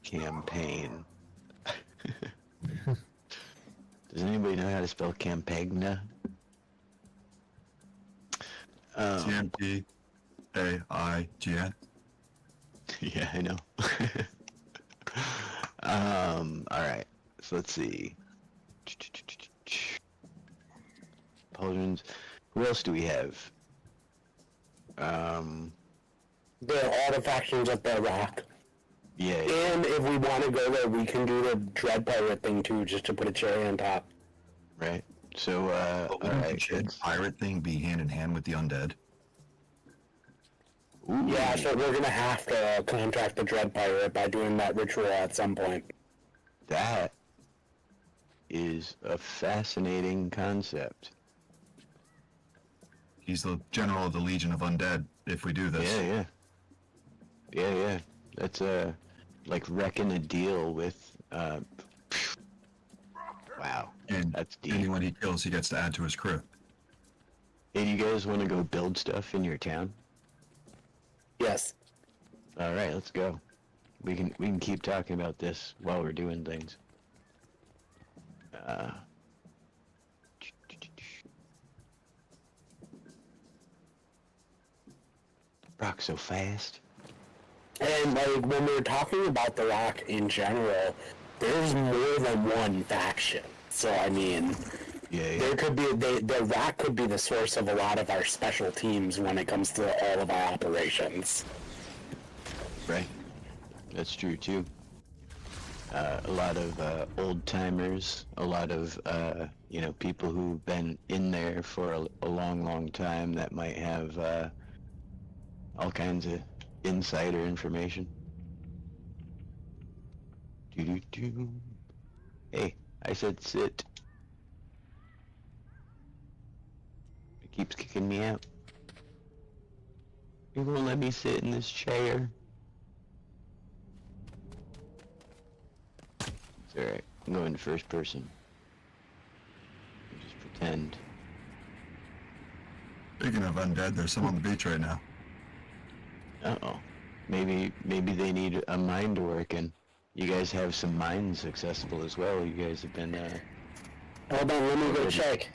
campaign. Does anybody know how to spell Campagna? CMPAIGN. Yeah, I know. Alright, so let's see. Pauldrons. Who else do we have? The all the factions at the Rock. Yeah. And if we want to go there, we can do the Dread Pirate thing too, just to put a cherry on top. Right. So, But wouldn't the alright. Dread pirate thing be hand in hand with the undead? Ooh, Yeah, so we're gonna have to contract the Dread Pirate by doing that ritual at some point. that is a fascinating concept. He's the general of the Legion of Undead, if we do this. Yeah. That's like wrecking a deal with, wow, And that's deep. anyone he kills, he gets to add to his crew. Hey, do you guys want to go build stuff in your town? Yes. All right, let's go. We can keep talking about this while we're doing things. Rock so fast. And like when we're talking about the Rock in general, there's more than one faction. So I mean, Yeah. there could be the Rock could be the source of a lot of our special teams when it comes to all of our operations. Right. That's true too. a lot of old timers, a lot of people who've been in there for a long, long time that might have all kinds of insider information. Doo-doo-doo. Hey, I said sit. It keeps kicking me out. You won't let me sit in this chair. It's alright. I'm going to first person. Just pretend. Speaking of undead, there's some on the beach right now. Uh-oh. Maybe they need a mind working. You guys have some minds accessible as well. You guys have been, Hold on, let me go check.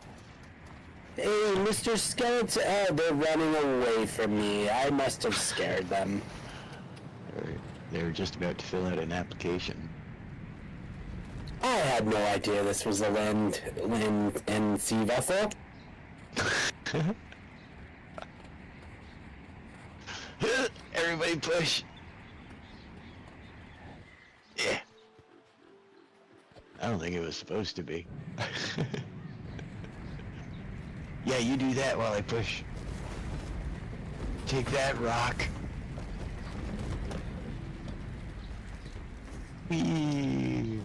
Hey, Mr. Skeleton. Oh, they're running away from me. I must have scared them. They were just about to fill out an application. I had no idea this was a land and sea vessel. Everybody push. Yeah. I don't think it was supposed to be. Yeah, you do that while I push. Take that, rock. Whee!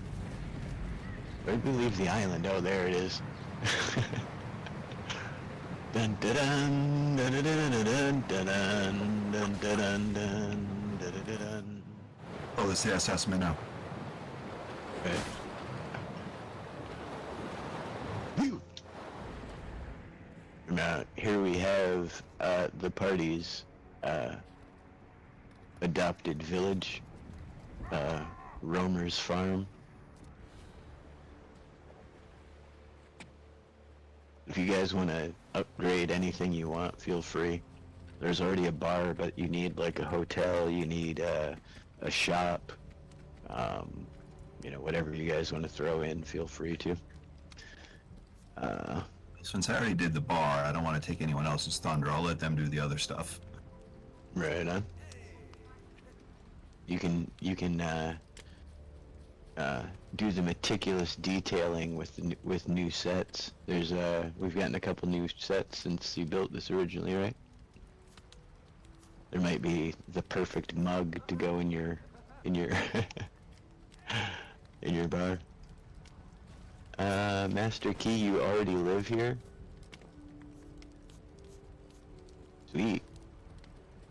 Where did we leave the island? Oh, there it is. Dun dun dun dun dun dun dun dun dun dun dun dun dun. Oh, this is the SS Minnow. Okay. Phew. Now, here we have the party's adopted village, Romer's Farm. If you guys want to upgrade anything you want, feel free. There's already a bar, but you need like a hotel, you need a shop, whatever you guys want to throw in, feel free to. Since I already did the bar, I don't want to take anyone else's thunder. I'll let them do the other stuff. Right on. You can do the meticulous detailing with new sets. There's we've gotten a couple new sets since you built this originally, right? There might be the perfect mug to go in your in your bar. Master Key, you already live here? Sweet.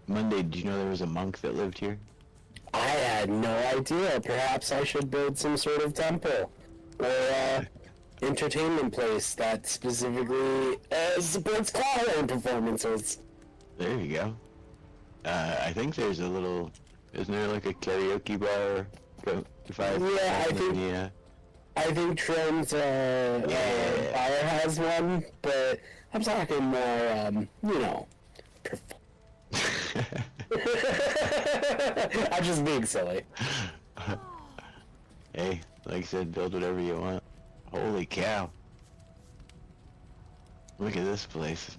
Monday, did you know there was a monk that lived here? I had no idea. Perhaps I should build some sort of temple or entertainment place that specifically supports clown performances. There you go. I think there's a little... Isn't there like a karaoke bar? I think Trent's bar has one, but I'm talking more, I'm just being silly. Hey, like I said, build whatever you want. Holy cow. Look at this place.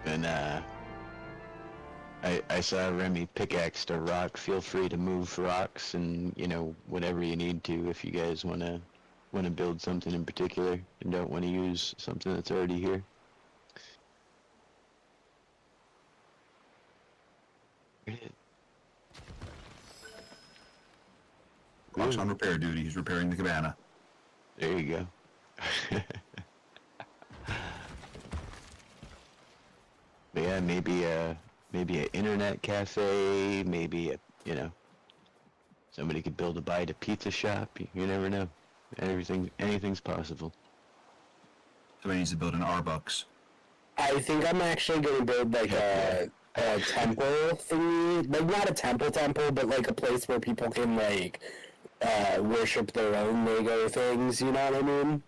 And, I saw Remy pickaxed a rock. Feel free to move rocks and, whatever you need to if you guys want to build something in particular and don't want to use something that's already here. Rock's on repair duty. He's repairing the cabana. There you go. But yeah, maybe an internet cafe, maybe somebody could build a pizza shop. You never know. Anything's possible. Somebody needs to build an Arbucks. I think I'm actually going to build like a temple thingy. Like not a temple, but like a place where people can like worship their own Lego things, you know what I mean?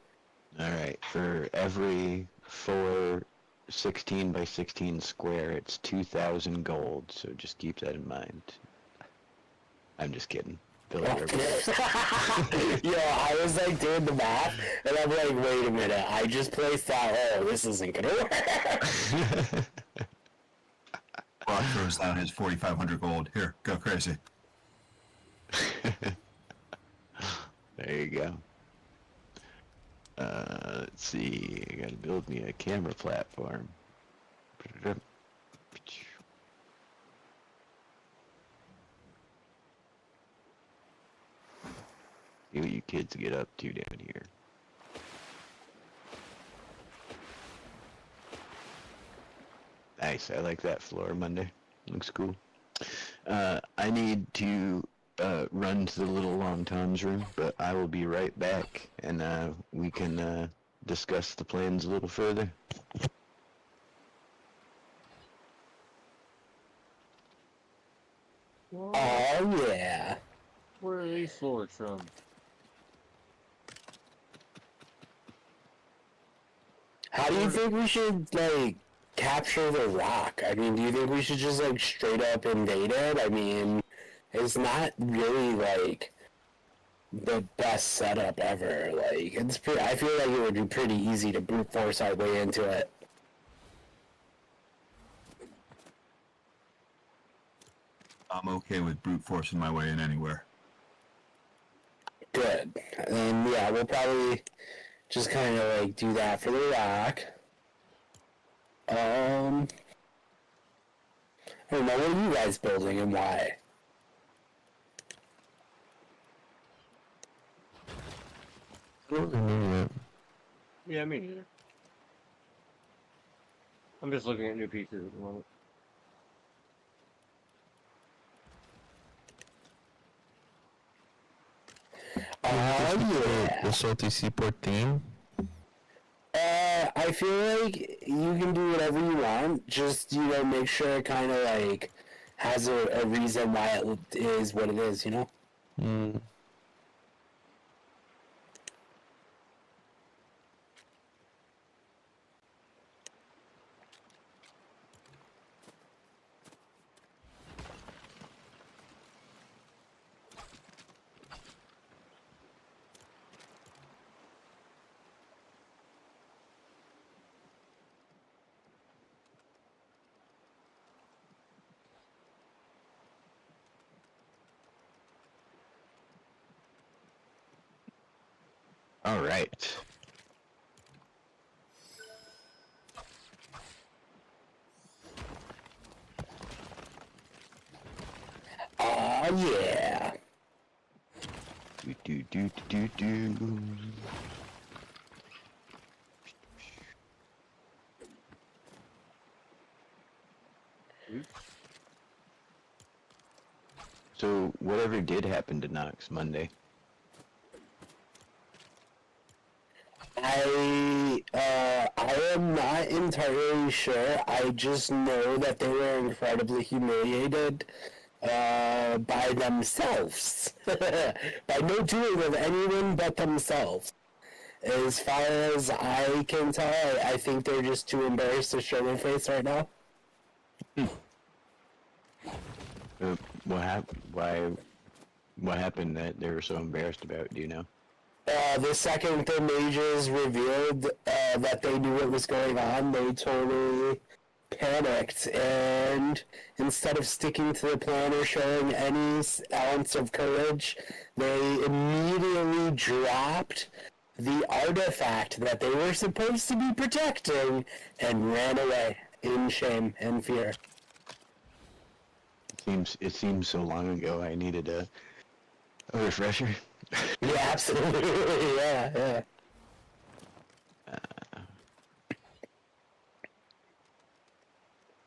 Alright, for every 4 16 by 16 square, it's 2,000 gold, so just keep that in mind. I'm just kidding. Build Yo, I was like doing the math, and I'm like, wait a minute, I just placed that, this isn't gonna work. Brock throws down his 4,500 gold. Here, go crazy. There you go. Let's see. I gotta build me a camera platform. See what you kids get up to down here. Nice. I like that floor, Monday. Looks cool. I need to run to the little Long Tom's room, but I will be right back, and we can discuss the plans a little further. Oh, yeah. Where are these floors from? How do you think we should, like, capture the rock? I mean, do you think we should just, like, straight up invade it? I mean, it's not really, like, the best setup ever. Like, I feel like it would be pretty easy to brute force our way into it. I'm okay with brute forcing my way in anywhere. Good. And, yeah, we'll probably just kind of, like, do that for the rock. I don't know, what are you guys building and why? I don't really know yet. Yeah, me neither. I'm just looking at new pieces at the moment. Yeah. The Salty Seaport theme? I feel like you can do whatever you want, just, you know, make sure it kind of, like, has a reason why it is what it is, you know? Mm. All right. Oh, yeah. Do. So, whatever did happen to Knox Monday? I am not entirely sure. I just know that they were incredibly humiliated by themselves. By no doing of anyone but themselves. As far as I can tell, I think they're just too embarrassed to show their face right now. What happened that they were so embarrassed about? Do you know? The second the mages revealed that they knew what was going on, they totally panicked, and instead of sticking to the plan or showing any ounce of courage, they immediately dropped the artifact that they were supposed to be protecting and ran away in shame and fear. It seems so long ago. I needed a refresher. Yeah, absolutely. Yeah.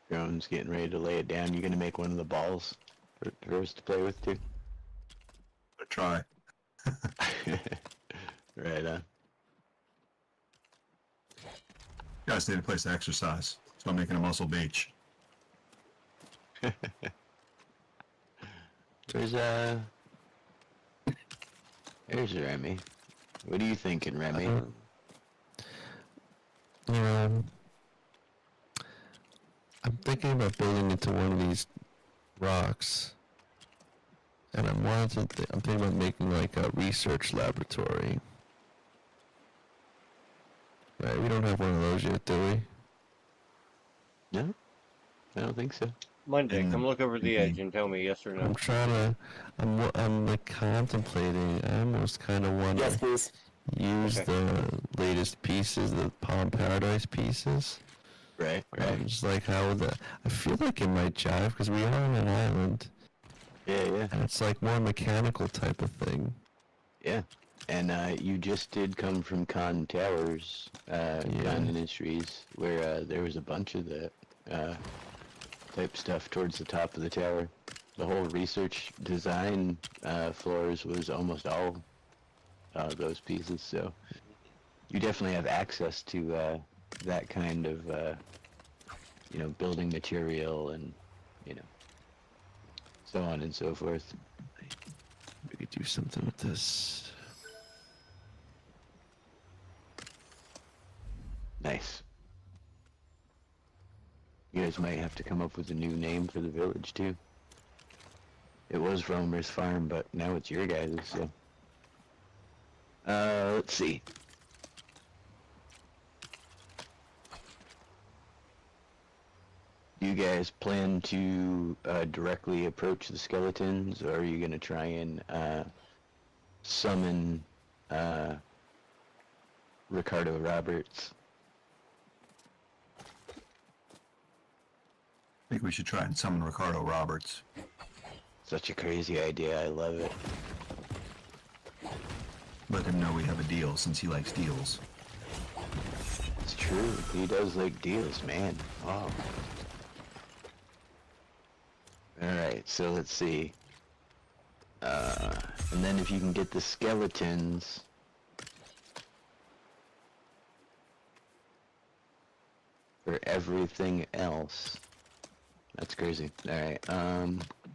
Drone's getting ready to lay it down. You gonna make one of the balls for us to play with too? I'll try. Right on. Guys need a place to exercise, so I'm making a muscle beach. There's Remy. What are you thinking, Remy? I'm thinking about building into one of these rocks, and I'm thinking about making like a research laboratory. Right, we don't have one of those yet, do we? No, I don't think so. Monday, And come look over the edge and tell me yes or no. I'm trying to. I'm like contemplating. I almost kind of want Yes, to please. use Okay. the latest pieces, the Palm Paradise pieces. Right. Just like how would that? I feel like it might jive because we are on an island, Yeah. and it's like more mechanical type of thing. Yeah. And you just did come from Con Towers, Con Industries, where there was a bunch of that type stuff towards the top of the tower. The whole research design floors was almost all those pieces, so you definitely have access to that kind of, building material and, so on and so forth. We could do something with this. Nice. You guys might have to come up with a new name for the village, too. It was Romer's Farm, but now it's your guys', so... let's see. Do you guys plan to directly approach the skeletons, or are you going to try and summon Ricardo Roberts? I think we should try and summon Ricardo Roberts. Such a crazy idea, I love it. Let him know we have a deal, since he likes deals. It's true, he does like deals, man. Wow. Alright, so let's see. And then if you can get the skeletons... for everything else... That's crazy. Alright, let's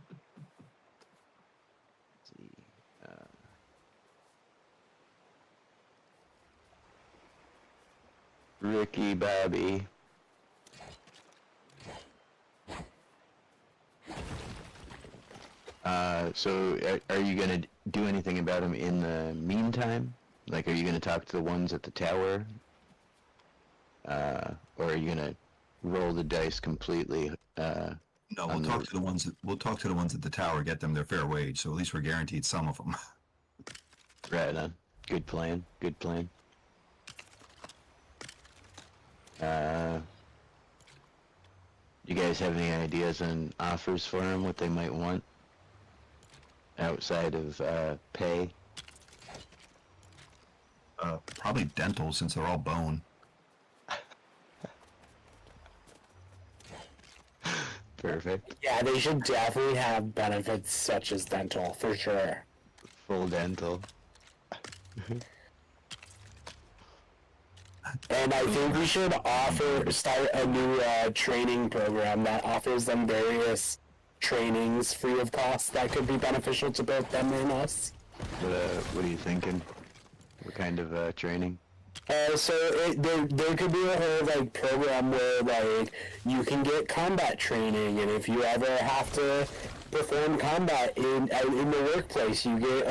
see. Ricky Bobby. So are you gonna do anything about him in the meantime? Like, are you gonna talk to the ones at the tower? Or are you gonna roll the dice completely? No, we'll talk to the ones. We'll talk to the ones at the tower, get them their fair wage. So at least we're guaranteed some of them. Right on. Good plan. Good plan. You guys have any ideas on offers for them? What they might want outside of pay? Probably dental, since they're all bone. Perfect. Yeah, they should definitely have benefits such as dental, for sure. Full dental. And I think we should start a new training program that offers them various trainings free of cost that could be beneficial to both them and us. What are you thinking? What kind of training? There could be a whole program where you can get combat training, and if you ever have to perform combat in the workplace, you get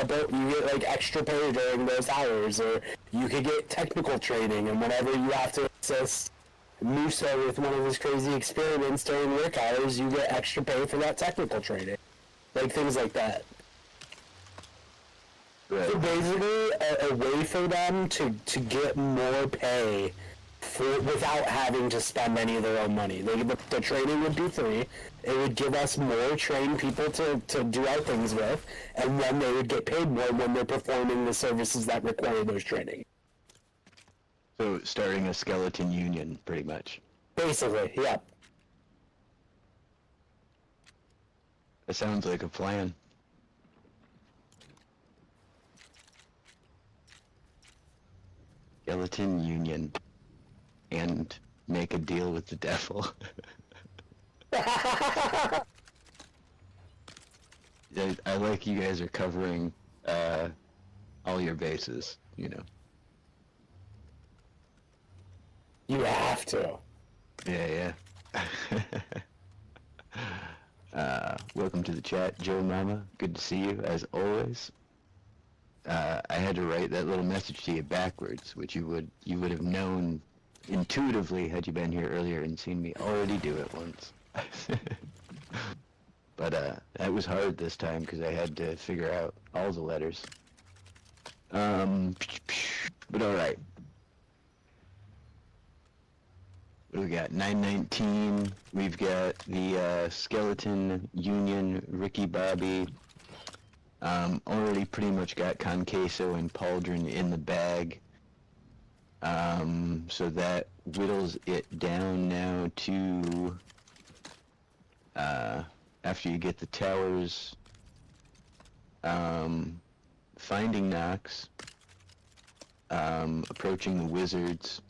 extra pay during those hours, or you could get technical training, and whenever you have to assist Musa with one of his crazy experiments during work hours, you get extra pay for that technical training, things like that. Right. So basically, a way for them to get more pay without having to spend any of their own money. The training would be free. It would give us more trained people to do our things with, and then they would get paid more when they're performing the services that require those training. So starting a skeleton union, pretty much. Basically, yeah. That sounds like a plan. Skeleton union. And make a deal with the devil. I like you guys are covering all your bases, you know. You have to. Yeah. Welcome to the chat, Joe Mama. Good to see you, as always. I had to write that little message to you backwards, which you would have known intuitively had you been here earlier and seen me already do it once. But that was hard this time because I had to figure out all the letters. But all right. What do we got? 919. We've got the Skeleton Union, Ricky Bobby. Already pretty much got Conqueso and Pauldron in the bag. So that whittles it down now to, after you get the towers, finding Nox, approaching the wizards,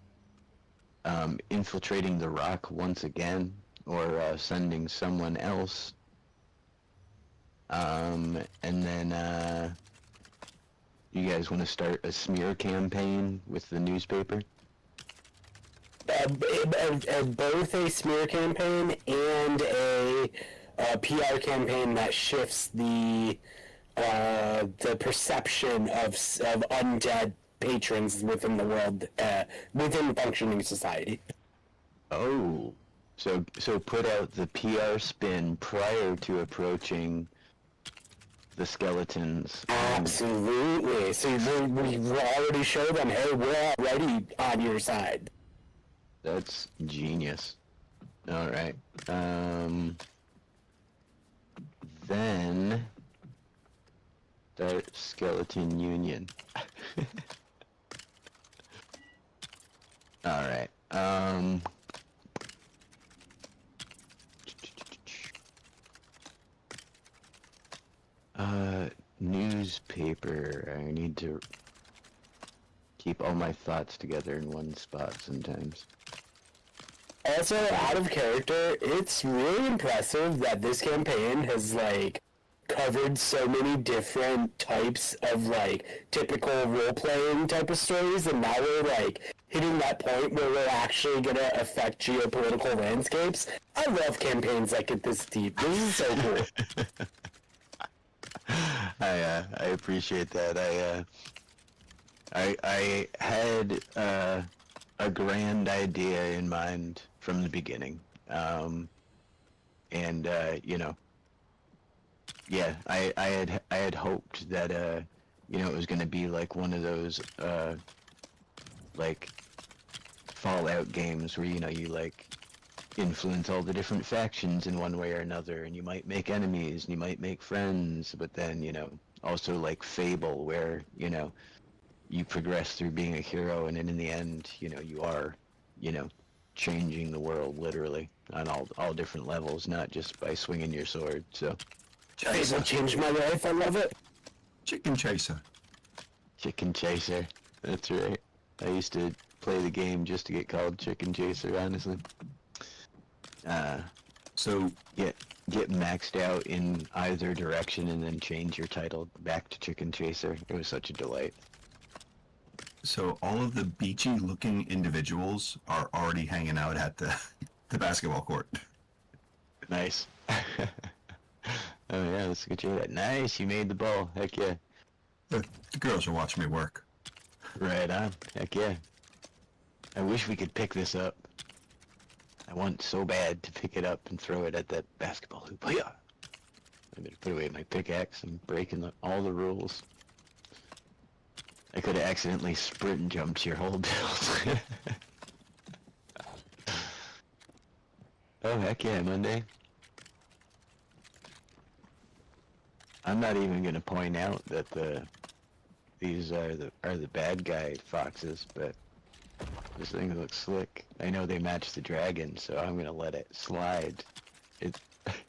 infiltrating the rock once again, or sending someone else, and then you guys want to start a smear campaign with the newspaper? Both a smear campaign and a PR campaign that shifts the perception of undead patrons within the world, within functioning society. Oh, so put out the PR spin prior to approaching the skeletons. Absolutely. So we already showed them, hey, we're already on your side. That's genius. All right. Then start Skeleton Union. All right. Newspaper. I need to keep all my thoughts together in one spot sometimes. Also, out of character, it's really impressive that this campaign has, like, covered so many different types of, like, typical role-playing type of stories, and now we're, like, hitting that point where we're actually gonna affect geopolitical landscapes. I love campaigns that get this deep. This is so cool. I appreciate that. I had a grand idea in mind from the beginning, and you know, yeah, I had hoped that you know, it was gonna be like one of those like Fallout games where, you know, you like influence all the different factions in one way or another, and you might make enemies and you might make friends, but then, you know, also like Fable, where, you know, you progress through being a hero, and then in the end, you know, you are, you know, changing the world literally on all different levels, not just by swinging your sword. So Fable changed my life. I love it. Chicken Chaser. Chicken Chaser, that's right. I used to play the game just to get called Chicken Chaser, honestly. So get maxed out in either direction and then change your title back to Chicken Chaser. It was such a delight. So all of the beachy-looking individuals are already hanging out at the basketball court. Nice. Oh yeah, let's get you that. Nice, you made the ball. Heck yeah. The girls are watching me work. Right on. Heck yeah. I wish we could pick this up. I want so bad to pick it up and throw it at that basketball hoop. Oh yeah. I'm gonna put away my pickaxe. I'm breaking all the rules. I could have accidentally sprint jumped your whole build. Oh heck yeah, Monday. I'm not even gonna point out that these are the bad guy foxes, but this thing looks slick. I know they match the dragon, so I'm gonna let it slide.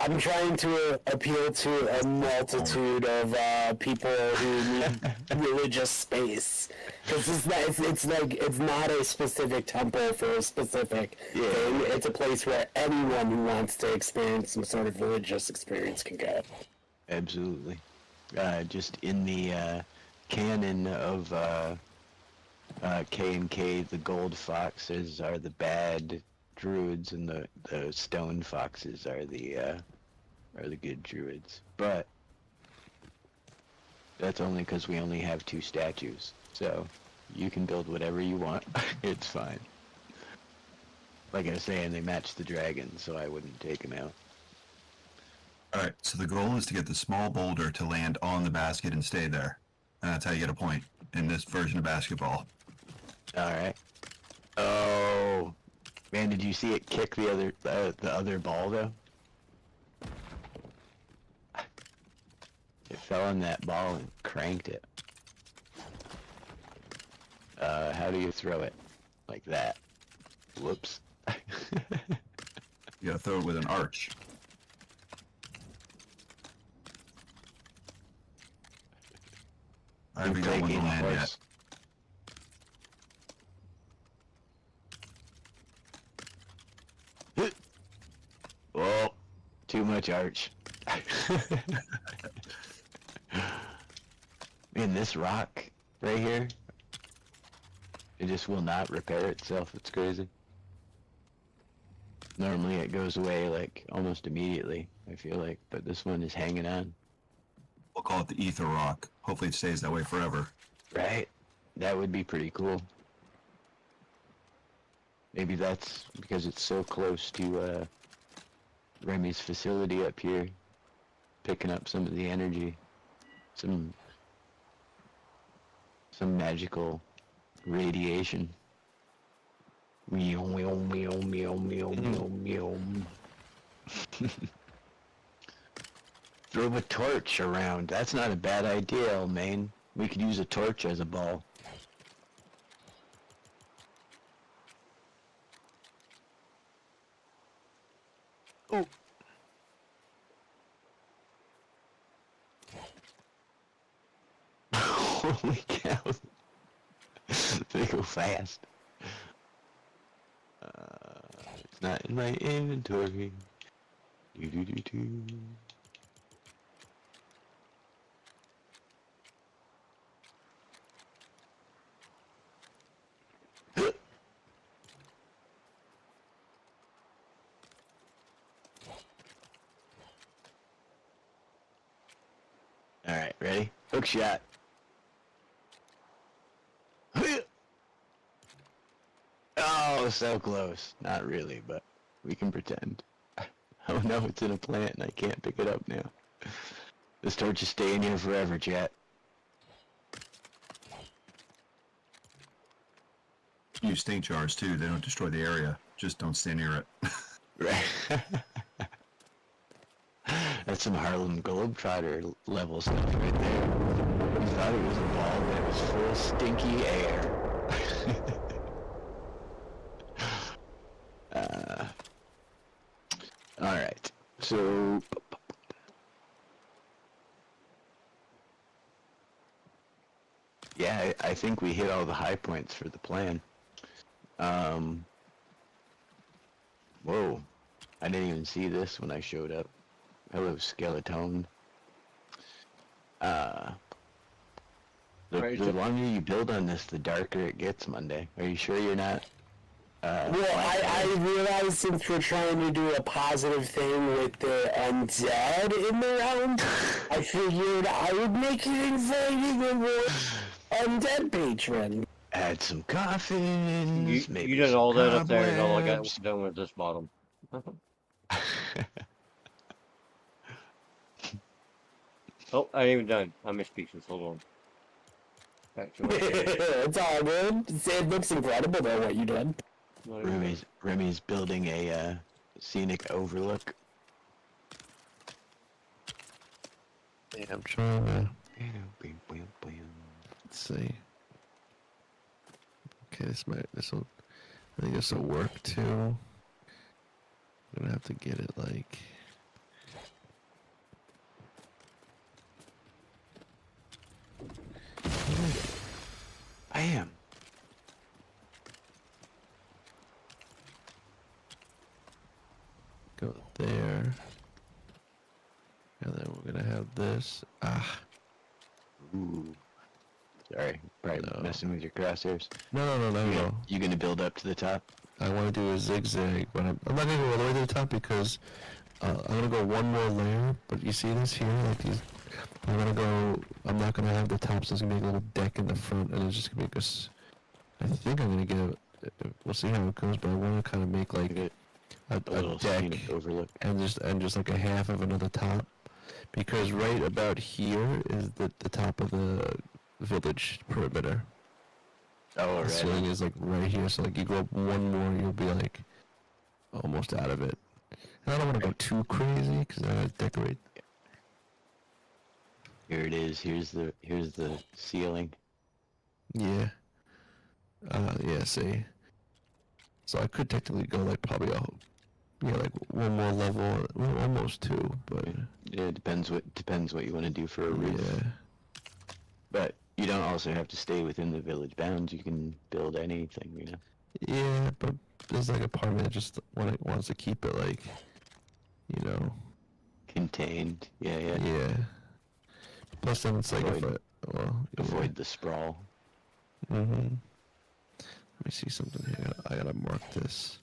I'm trying to appeal to a multitude of people who need religious space, because it's not a specific temple for a specific thing. It's a place where anyone who wants to experience some sort of religious experience can go. Absolutely. Just in the canon of K&K, the gold foxes are the bad druids, and the stone foxes are the good druids. But that's only because we only have 2 statues, so you can build whatever you want. It's fine. Like I was saying, they match the dragon, so I wouldn't take them out. All right, so the goal is to get the small boulder to land on the basket and stay there. And that's how you get a point in this version of basketball. Alright. Oh, man, did you see it kick the other ball, though? It fell on that ball and cranked it. How do you throw it? Like that. Whoops. You gotta throw it with an arch. I haven't got one to land yet. Oh, too much arch. Man, this rock right here, it just will not repair itself. It's crazy. Normally it goes away like almost immediately, I feel like, but this one is hanging on. We'll call it the ether rock. Hopefully it stays that way forever. Right? That would be pretty cool. Maybe that's because it's so close to Remy's facility up here, picking up some of the energy, some magical radiation. Meow, meow, meow, meow, meow, meow, meow. Throw a torch around. That's not a bad idea, man. We could use a torch as a ball. Oh. Holy cow. They go fast. It's not in my inventory. Do. Alright, ready? Hook shot. Oh, so close. Not really, but we can pretend. Oh no, it's in a plant and I can't pick it up now. This torch is staying here forever, chat. Use stink jars too. They don't destroy the area. Just don't stay near it. Right. That's some Harlem Globetrotter level stuff right there. You thought it was a ball, but it was full stinky air. Alright, so... Yeah, I think we hit all the high points for the plan. Whoa. I didn't even see this when I showed up. Hello, skeleton. The longer you build on this, the darker it gets, Monday. Are you sure you're not? Well, I realized since we're trying to do a positive thing with the undead in the realm, I figured I would make it exciting and more undead patron. Add some coffins. You did all that up there, and all I got was done with this bottom. Oh, I ain't even done. I missed pieces. Hold on. Back to It's all good. It looks incredible though what you did. Remy's building a scenic overlook. Yeah, I'm trying to... Let's see. Okay, this'll, I think this'll work too. I'm gonna have to get it like... Bam. Go there. And then we're gonna have this. Ah. Ooh. Sorry, probably messing with your crosshairs. No. You gonna build up to the top? I want to do a zigzag, but I'm not gonna go all the way to the top because I'm gonna go one more layer. But you see this here, like these. I'm not gonna have the top, so it's gonna be a little deck in the front, and it's just gonna be I think I'm gonna get we'll see how it goes, but I want to kind of make like a little deck scenic overlook. and just like a half of another top, because right about here is the top of the village perimeter. Oh, The ceiling right. is like right here, so like you go up one more, you'll be like almost out of it. And I don't want to go too crazy because I gotta decorate. Here it is. Here's the ceiling. Yeah. Yeah. See. So I could technically go like probably like one more level, well, almost two, but Yeah, it depends what you want to do for a roof. yeah. But you don't also have to stay within the village bounds. You can build anything, you know. Yeah, but there's like a part of me that just wants to keep it like, you know. Contained. Yeah. Yeah. Plus then it's like Avoid the sprawl. Mm-hmm. Let me see something here. I gotta mark this.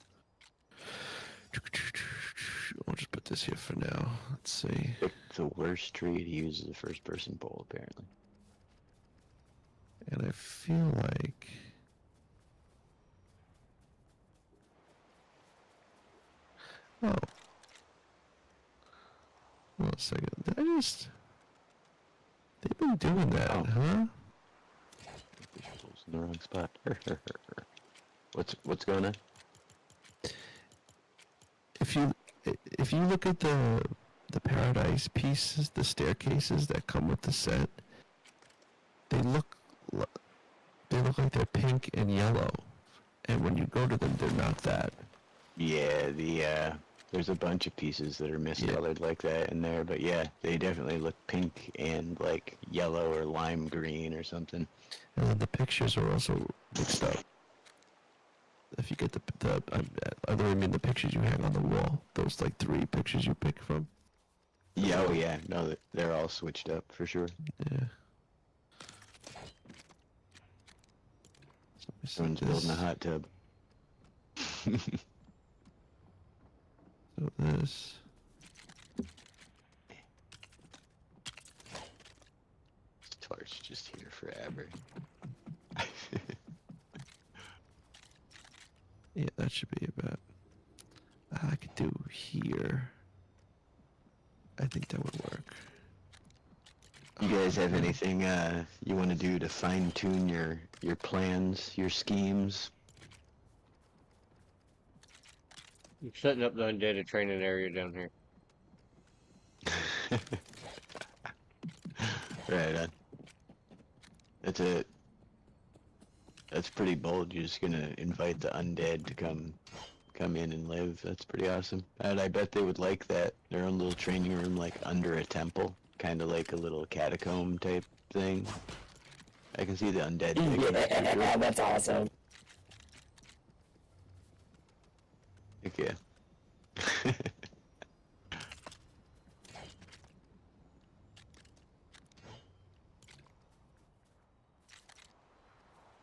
I'll just put this here for now. Let's see. Picked the worst tree to use as a first-person pole, apparently. And I feel like... Oh. Hold on a second. Did I just... They've been doing that, huh? Visuals in the wrong spot. What's going on? If you look at the paradise pieces, the staircases that come with the set, they look like they're pink and yellow, and when you go to them, they're not that. Yeah, there's a bunch of pieces that are miscolored like that in there, but yeah, they definitely look pink and like yellow or lime green or something. And then the pictures are also mixed up. If you get I really mean the pictures you hang on the wall. Those like 3 pictures you pick from. Yeah, oh yeah, no, they're all switched up for sure. Yeah. Someone's building a hot tub. So this. This torch just here forever. Yeah, that should be about. I could do here. I think that would work. You guys have anything you want to do to fine-tune your plans, your schemes? I'm setting up the undead training area down here. Right on. That's pretty bold. You're just gonna invite the undead to come in and live. That's pretty awesome. And I bet they would like that. Their own little training room, like under a temple, kind of like a little catacomb type thing. I can see the undead. Yeah, that's awesome. Heck yeah.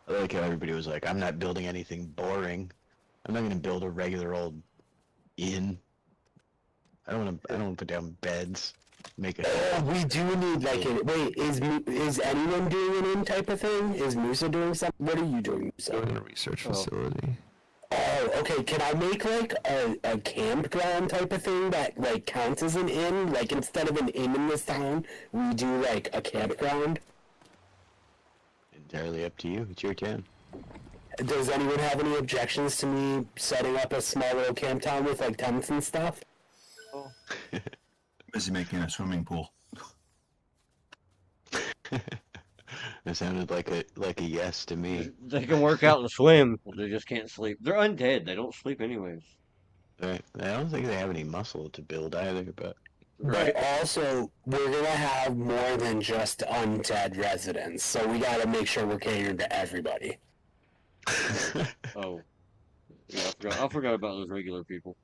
I like how everybody was like, I'm not building anything boring. I'm not gonna build a regular old inn. I don't want to put down beds. Make it. Oh, we do need like a wait. Is anyone doing an inn type of thing? Is Musa doing something? What are you doing, Musa? We're in a research facility. Oh, okay. Can I make like a campground type of thing that like counts as an inn? Like instead of an inn in this town, we do like a campground. Entirely up to you. It's your town. Does anyone have any objections to me setting up a small little camp town with like tents and stuff? Oh. Busy making a swimming pool. That sounded like a yes to me. They can work out and swim. They just can't sleep. They're undead. They don't sleep anyways. Right. I don't think they have any muscle to build either, but. But also, we're gonna have more than just undead residents, so we gotta make sure we're catering to everybody. Oh. Yeah, I forgot about those regular people.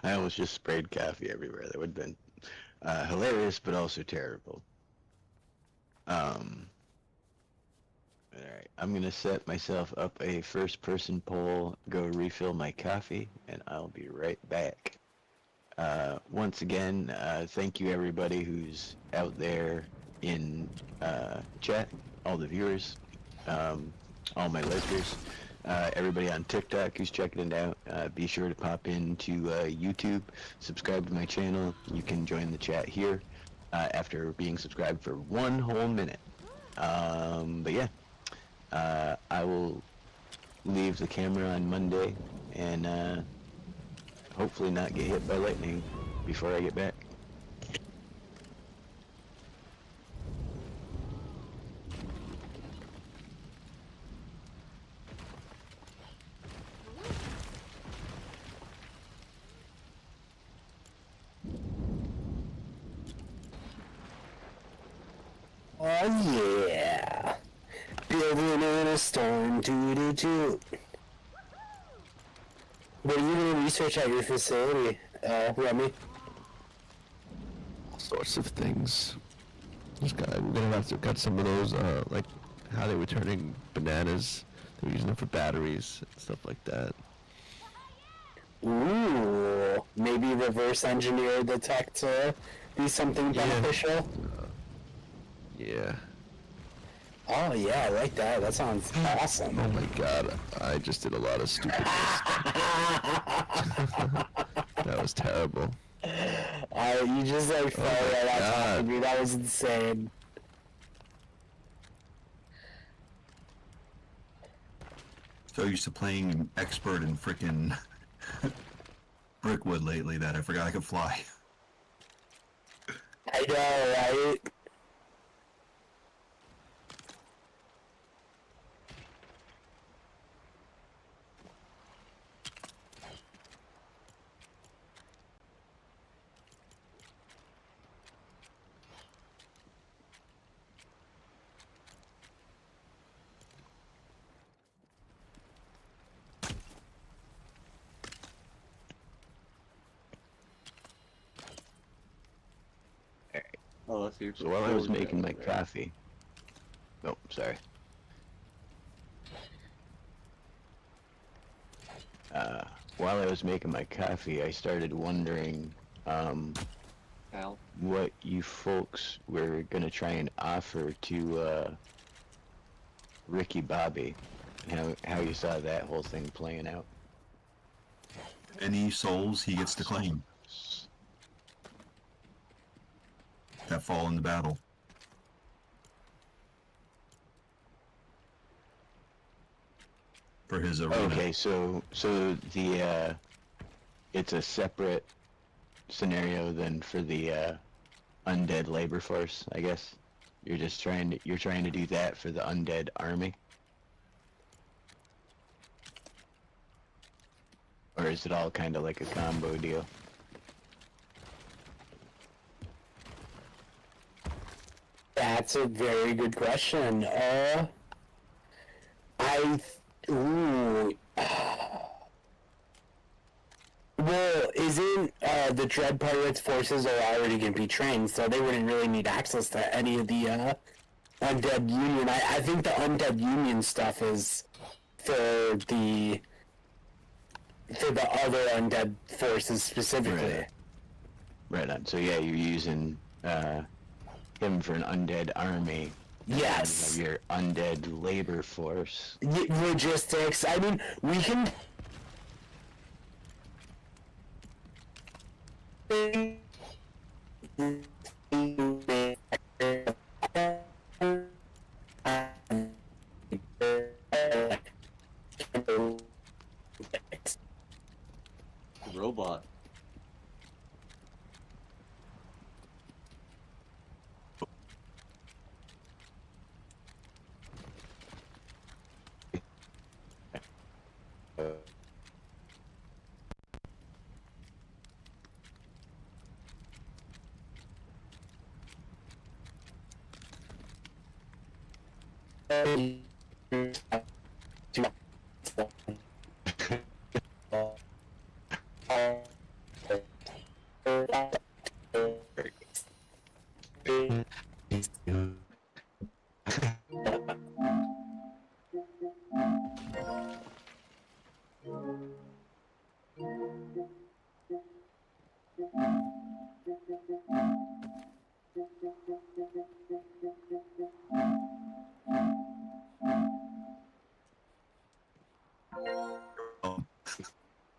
I almost just sprayed coffee everywhere. That would have been hilarious, but also terrible. Alright, I'm gonna set myself up a first-person poll, go refill my coffee, and I'll be right back. Once again, thank you everybody who's out there in chat, all the viewers, all my listeners. Everybody on TikTok who's checking it out, be sure to pop into YouTube, subscribe to my channel. You can join the chat here after being subscribed for 1 whole minute. But yeah, I will leave the camera on Monday and hopefully not get hit by lightning before I get back. Oh yeah, building in a storm, doo. What are you going to research at your facility, Remy? All sorts of things. We're gonna have to cut some of those, like how they were turning bananas. They were using them for batteries and stuff like that. Ooh, maybe reverse engineer the tech to be something Yeah. beneficial. Yeah. Oh yeah, I like that. That sounds awesome. Oh my god, I just did a lot of stupidness. That was terrible. You just like fell right on top of me. That was insane. So used to playing expert in frickin' Brickwood lately that I forgot I could fly. I know, right? Oh, that's here. So while I was making my coffee... Oh, sorry. While I was making my coffee, I started wondering what you folks were gonna try and offer to Ricky Bobby, and how you saw that whole thing playing out. Any souls he gets to claim that fall in the battle. For his arena. Okay, so the it's a separate scenario than for the undead labor force, I guess. You're trying to do that for the undead army? Or is it all kind of like a combo deal? That's a very good question. Ooh. Well, isn't the Dread Pirates forces are already going to be trained, so they wouldn't really need access to any of the Undead Union. I think the Undead Union stuff is for the other Undead forces specifically. Right on. So yeah, you're using him for an undead army. Yes. Your undead labor force. Logistics. I mean, we can. Robot.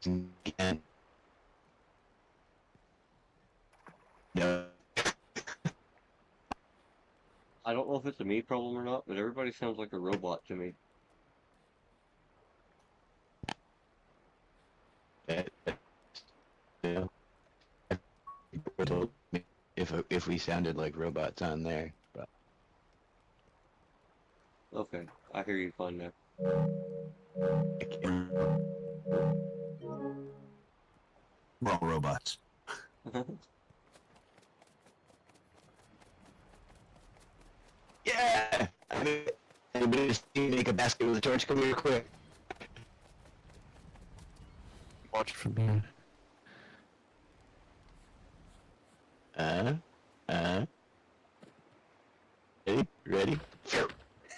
again. No. I don't know if it's a me problem or not, but everybody sounds like a robot to me. Yeah. If we sounded like robots on there, but Okay, I hear you fine now. We're all robots. yeah. Anybody just make a basket with a torch? Come here, quick. Watch it from here. Ready?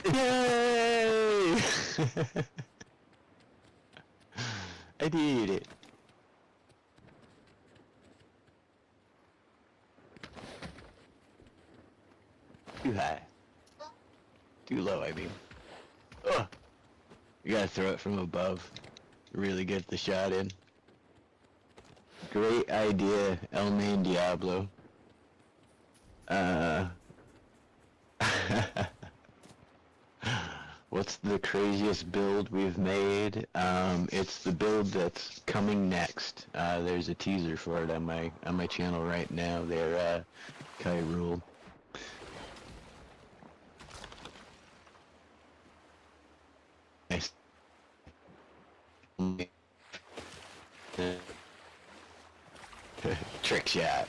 Yay! I did it. Too high. Too low, I mean. Ugh. You gotta throw it from above. Really get the shot in. Great idea, El Man Diablo. What's the craziest build we've made? It's the build that's coming next. There's a teaser for it on my channel right now. They're Kai Rule. Nice. Trick shot.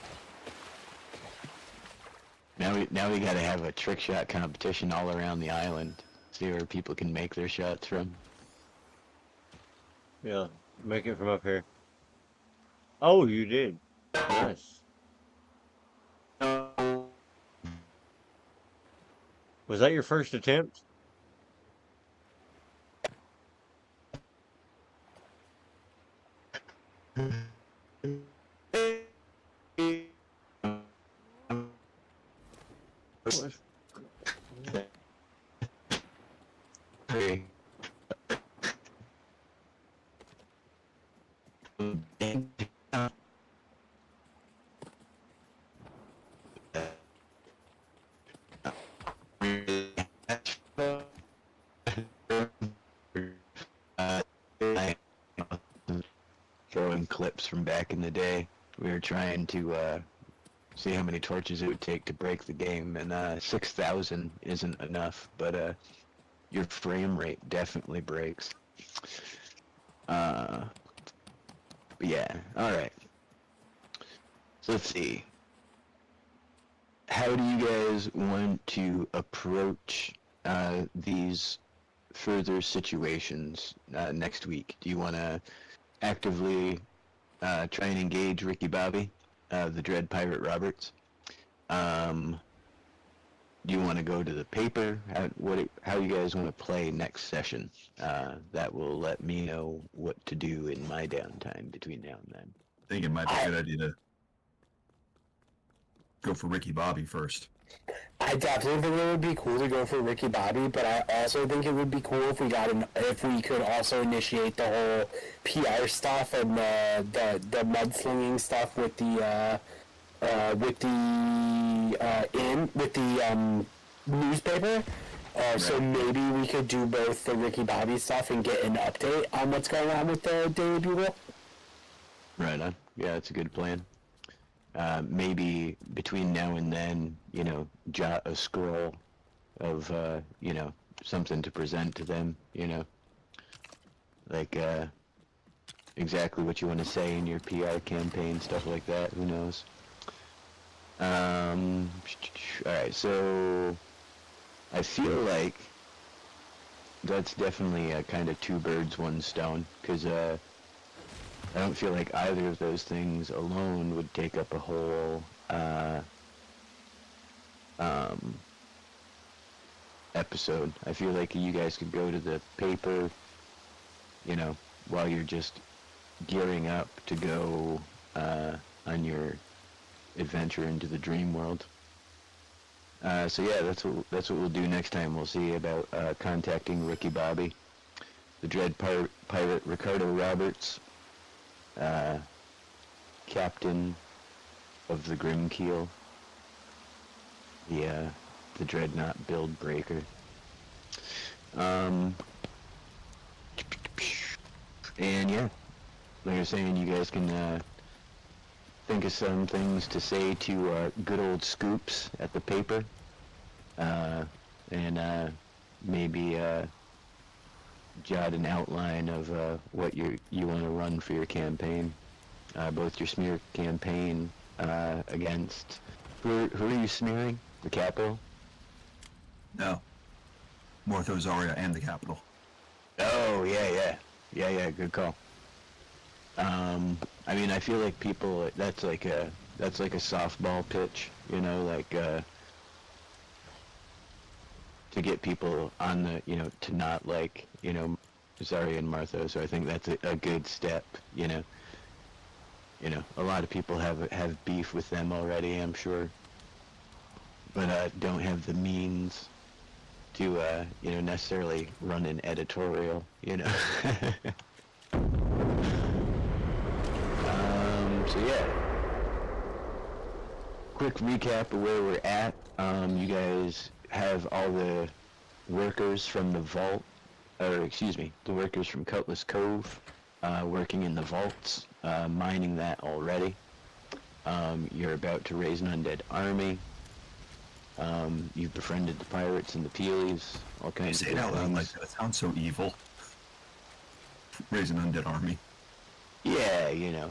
Now we gotta have a trick shot competition all around the island. See where people can make their shots from. Yeah, make it from up here. Oh, you did. Nice. Was that your first attempt? Hey. Throwing clips from back in the day. We were trying to see how many torches it would take to break the game, and 6,000 isn't enough, but your frame rate definitely breaks. But yeah, alright. So let's see. How do you guys want to approach these further situations next week? Do you want to actively try and engage Ricky Bobby, the Dread Pirate Roberts? Do you want to go to the paper? How you guys want to play next session? That will let me know what to do in my downtime between now and then. I think it might be a good idea to go for Ricky Bobby first. I definitely think it would be cool to go for Ricky Bobby, but I also think it would be cool if we could also initiate the whole PR stuff and the mudslinging stuff with the newspaper. So maybe we could do both the Ricky Bobby stuff and get an update on what's going on with the Daily Bugle. Right on. Yeah, that's a good plan. Maybe between now and then, jot a scroll of, something to present to them, like, exactly what you want to say in your PR campaign, stuff like that, who knows. Alright, so I feel like that's definitely a kind of two birds, one stone, because, I don't feel like either of those things alone would take up a whole episode. I feel like you guys could go to the paper, while you're just gearing up to go on your adventure into the dream world. So yeah, that's what we'll do next time. We'll see about contacting Ricky Bobby, the Dread Pirate Ricardo Roberts, captain of the Grimkeel, the Dreadnought build breaker. And yeah, like I was saying, you guys can think of some things to say to good old Scoops at the paper, and maybe jot an outline of what you want to run for your campaign, both your smear campaign against who are you smearing? The capital? No. Mortho, Zarya, and the capital. Oh yeah, good call. I mean, I feel like people, that's like a softball pitch, you know, like to get people on the, you know, to not like, you know, Zarya and Martha. So I think that's a good step, you know. You know, a lot of people have beef with them already, I'm sure, but don't have the means to, you know, necessarily run an editorial, you know. So yeah, quick recap of where we're at. You guys have all the workers from the vault, or excuse me, the workers from Cutlass Cove working in the vaults, mining that already. You're about to raise an undead army. You've befriended the pirates and the Peelies, all kinds of good things. Say it out loud like that. It sounds so evil. Raise an undead army. Yeah, you know,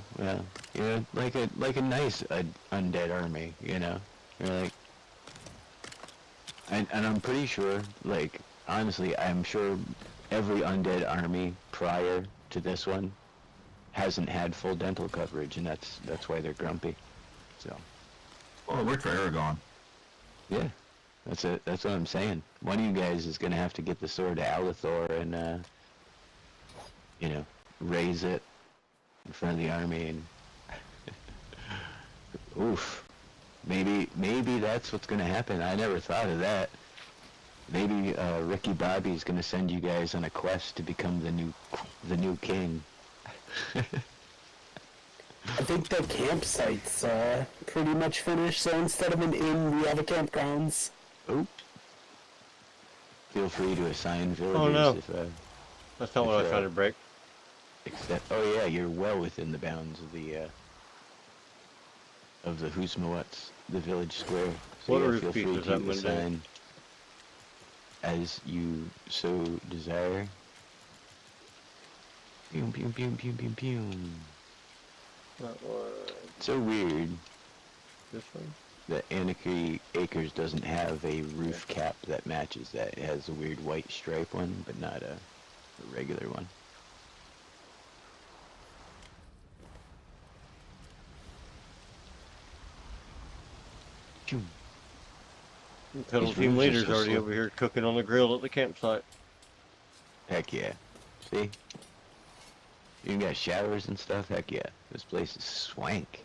like a nice undead army, you know. You're like, and I'm pretty sure, like, honestly, I'm sure every undead army prior to this one hasn't had full dental coverage, and that's why they're grumpy. So. Well, it worked for Aragon. Yeah, that's what I'm saying. One of you guys is gonna have to get the sword to Alithor and, you know, raise it in front of the army, and oof, maybe that's what's gonna happen. I never thought of that. Maybe Ricky Bobby's gonna send you guys on a quest to become the new king. I think the campsite's pretty much finished, so instead of an inn, we have a campgrounds. Oh. Feel free to assign villagers. Oh no. If, that's not what I was trying to break. Except, oh yeah, you're well within the bounds of the Husmawats, the village square. So what yeah, roof feel piece free is that to assign as you so desire. Pew pew pew pew pew pew. That was So weird this one. that Anarchy Acres doesn't have a roof cap that matches that. It has a weird white stripe one, but not a regular one. Pedal These team rooms are leader's so already slow. over here cooking on the grill at the campsite. Heck yeah. See? You got showers and stuff? Heck yeah. This place is swank.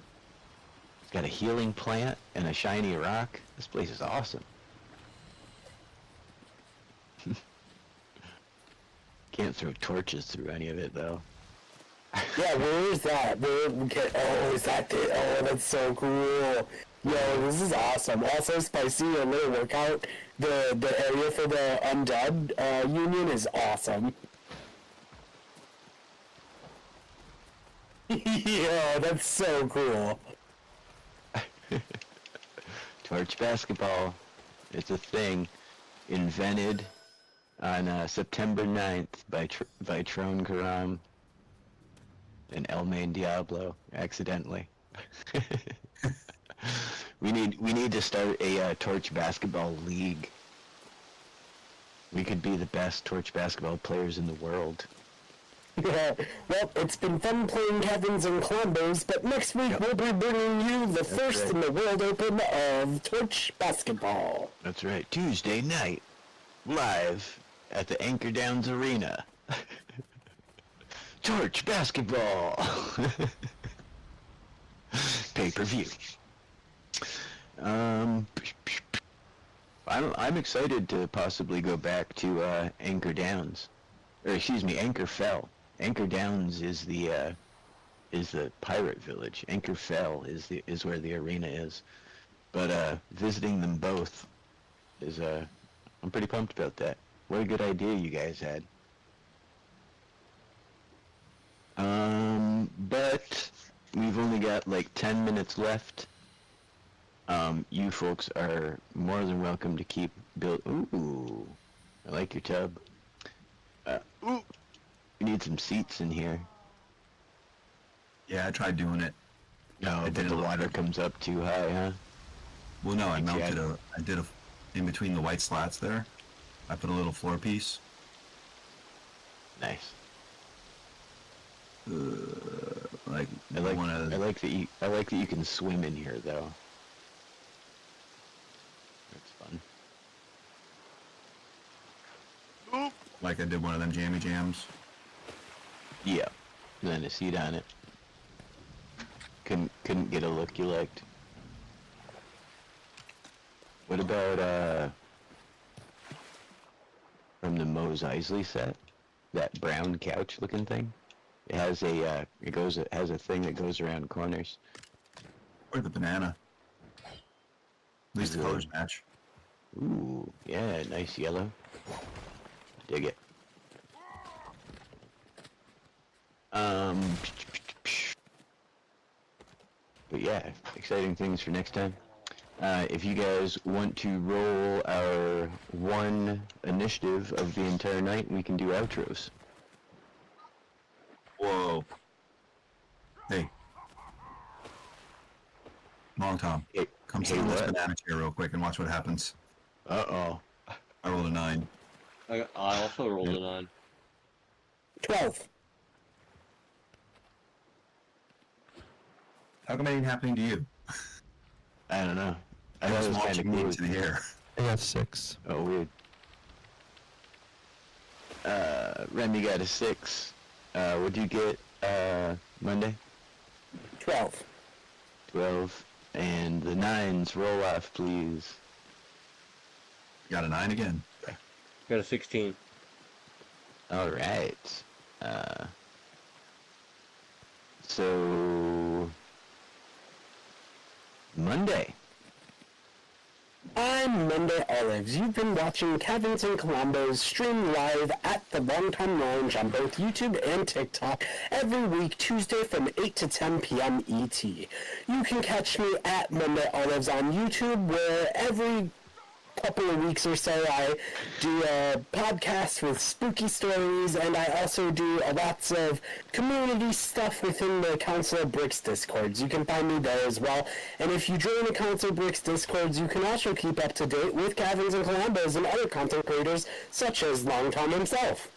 It's got a healing plant and a shiny rock. This place is awesome. Can't throw torches through any of it, though. Yeah, where is that? Is that it? Oh, that's so cool. Yo, this is awesome. Also, Spicy, a little workout. The area for the undead union is awesome. Yeah, that's so cool. Torch basketball. It's a thing invented on September 9th by Tron Karam and Elmain Diablo, accidentally. We need to start a torch basketball league. We could be the best torch basketball players in the world. Yeah, well, it's been fun playing Caverns and Combos, but next week we'll be bringing you the first right. in the world open of torch basketball. That's right. Tuesday night, live at the Anchor Downs Arena. Torch basketball. Pay-per-view. I'm excited to possibly go back to Anchor Downs, or excuse me, Anchor Fell. Anchor Downs is the is the pirate village. Anchor Fell is where the arena is. But visiting them both is I'm pretty pumped about that. What a good idea you guys had. But we've only got like 10 minutes left. You folks are more than welcome to keep build. Ooh, I like your tub. Ooh, we need some seats in here. Yeah, I tried doing it. No, but the water comes up too high, huh? Well, no, I did in between the white slats there. I put a little floor piece. Nice. I like that you can swim in here though. That's fun. Like I did one of them jammy jams. Yeah. And then a seat on it. Couldn't get a look you liked. What about from the Mos Eisley set? That brown couch looking thing? It has it has a thing that goes around corners. Or the banana. At least the colors match. Ooh, yeah, nice yellow. Dig it. But yeah, exciting things for next time. If you guys want to roll our one initiative of the entire night, we can do outros. Whoa. Hey. Long Tom. Hey, Come sit on this banana chair real quick and watch what happens. Uh-oh. I rolled a 9. I also rolled a 9. 12. How come anything happening to you? I don't know. I was watching me into the air. I got 6. Oh, weird. Remy got a 6. What'd you get, Monday? 12. 12. And the 9s, roll off, please. Got a 9 again. Got a 16. Alright. So... Monday. I'm Monday Olives. You've been watching Kevin's and Colombo's stream live at the Longtime Lounge on both YouTube and TikTok every week, Tuesday from 8 to 10 p.m. ET. You can catch me at Monday Olives on YouTube, where every couple of weeks or so I do a podcast with spooky stories, and I also do lots of community stuff within the Council of Bricks Discords. You can find me there as well. And if you join the Council of Bricks Discords, you can also keep up to date with Caverns and Columbos and other content creators such as Long Tom himself.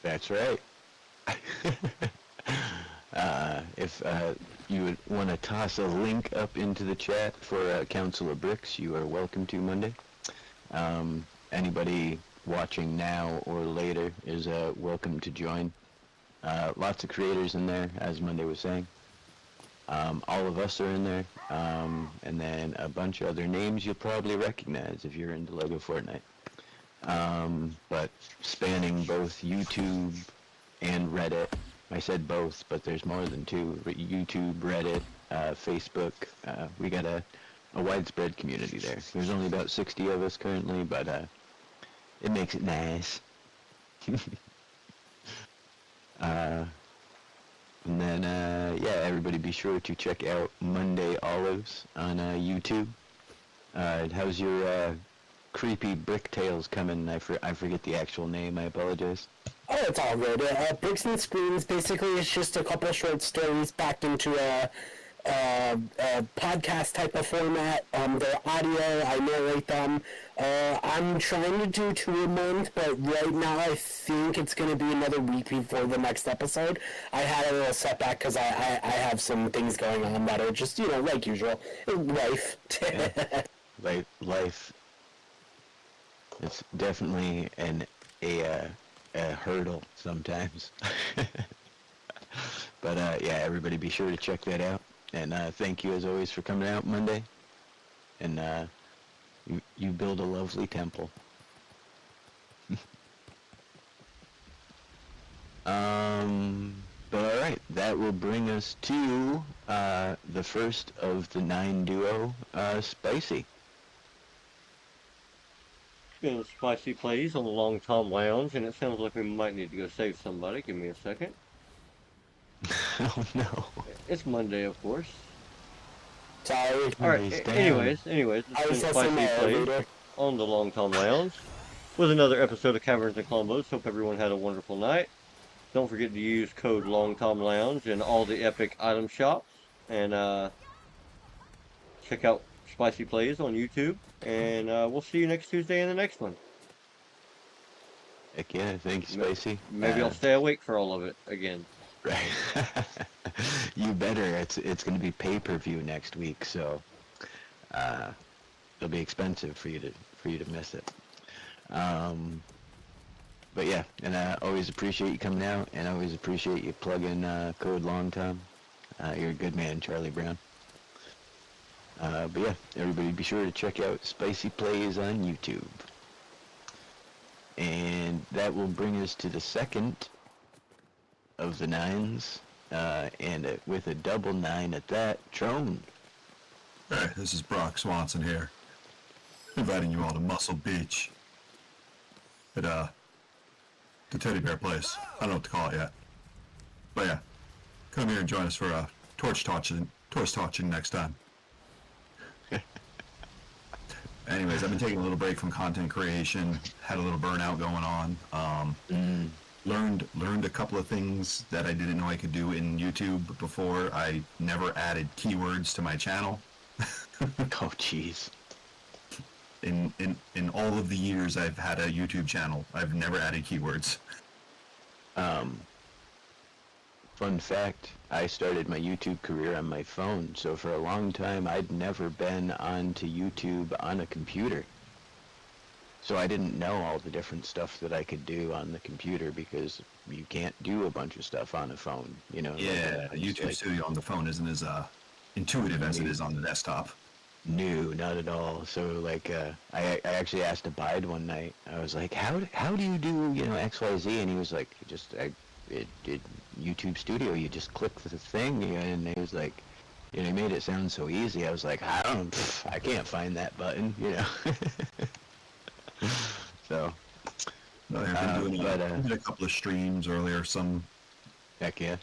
That's right. If you would want to toss a link up into the chat for Council of Bricks, you are welcome to Monday. Anybody watching now or later is welcome to join. Lots of creators in there, as Monday was saying. All of us are in there, and then a bunch of other names you'll probably recognize if you're into LEGO Fortnite. But spanning both YouTube and Reddit. I said both, but there's more than two. YouTube, Reddit, Facebook. We got a widespread community there. There's only about 60 of us currently, but it makes it nice. And then, yeah, everybody be sure to check out Monday Olives on YouTube. How's your creepy brick tales coming? I forget the actual name. I apologize. Oh, it's all good. Bricks and Screens basically is just a couple short stories packed into a podcast type of format. They're audio. I narrate them. I'm trying to do 2 a month, but right now I think it's going to be another week before the next episode. I had a little setback because I have some things going on that are just, like usual. Life. Life. It's definitely a hurdle sometimes. But yeah, everybody be sure to check that out. And thank you as always for coming out Monday. And you build a lovely temple. But all right, that will bring us to the first of the 9 duo, Spicy. Been Spicy Plays on the Long Tom Lounge, and it sounds like we might need to go save somebody. Give me a second. Oh no. It's Monday, of course. Sorry. All right. He's down. Anyways, I it's was been just in Spicy the Plays elevator. on the Long Tom Lounge with another episode of Caverns and Combos. Hope everyone had a wonderful night. Don't forget to use code Long Tom Lounge in all the epic item shops, and check out Spicy Plays on YouTube. And we'll see you next Tuesday in the next one. Heck yeah, thank you, Spicy. Maybe I'll stay awake for all of it again. Right. You better. It's going to be pay-per-view next week, so it'll be expensive for you to miss it. But yeah, and I always appreciate you coming out, and I always appreciate you plugging code Long Tom. You're a good man, Charlie Brown. But yeah, everybody be sure to check out Spicy Plays on YouTube. And that will bring us to the second of the 9s, and with a double 9 at that, Trone. Hey, this is Brock Swanson here, inviting you all to Muscle Beach at the Teddy Bear place. I don't know what to call it yet, but yeah, come here and join us for torch torching next time. Anyways, I've been taking a little break from content creation. Had a little burnout going on. Learned a couple of things that I didn't know I could do in YouTube before. I never added keywords to my channel. Oh, jeez. In all of the years I've had a YouTube channel, I've never added keywords. Fun fact, I started my YouTube career on my phone, so for a long time I'd never been onto YouTube on a computer. So I didn't know all the different stuff that I could do on the computer, because you can't do a bunch of stuff on a phone, you know? Yeah, YouTube Studio on the phone isn't as intuitive as it is on the desktop. No, not at all. So like, I actually asked Abide one night. I was like, how do you do, you know, XYZ? And he was like, YouTube Studio. You just click the thing, and he was like, you know, he made it sound so easy. I was like, I can't find that button, you know. So. I've been doing did a couple of streams earlier. Heck yeah.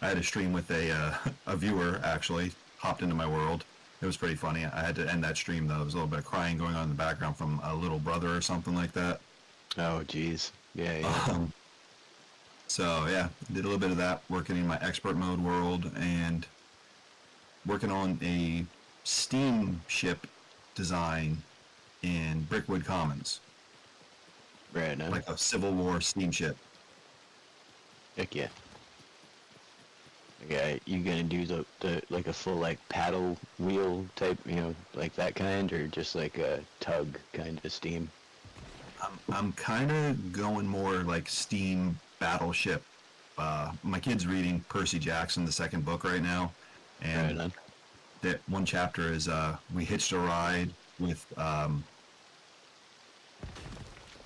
I had a stream with a viewer actually hopped into my world. It was pretty funny. I had to end that stream though. There was a little bit of crying going on in the background from a little brother or something like that. Oh, jeez. Yeah. So yeah, did a little bit of that, working in my expert mode world and working on a steamship design in Brickwood Commons. Right now. Like a Civil War steamship. Heck yeah. Yeah, you gonna do the like a full like paddle wheel type, you know, like that kind, or just like a tug kind of steam? I'm kind of going more like steam battleship. My kid's reading Percy Jackson, the second book right now, and that one chapter is we hitched a ride with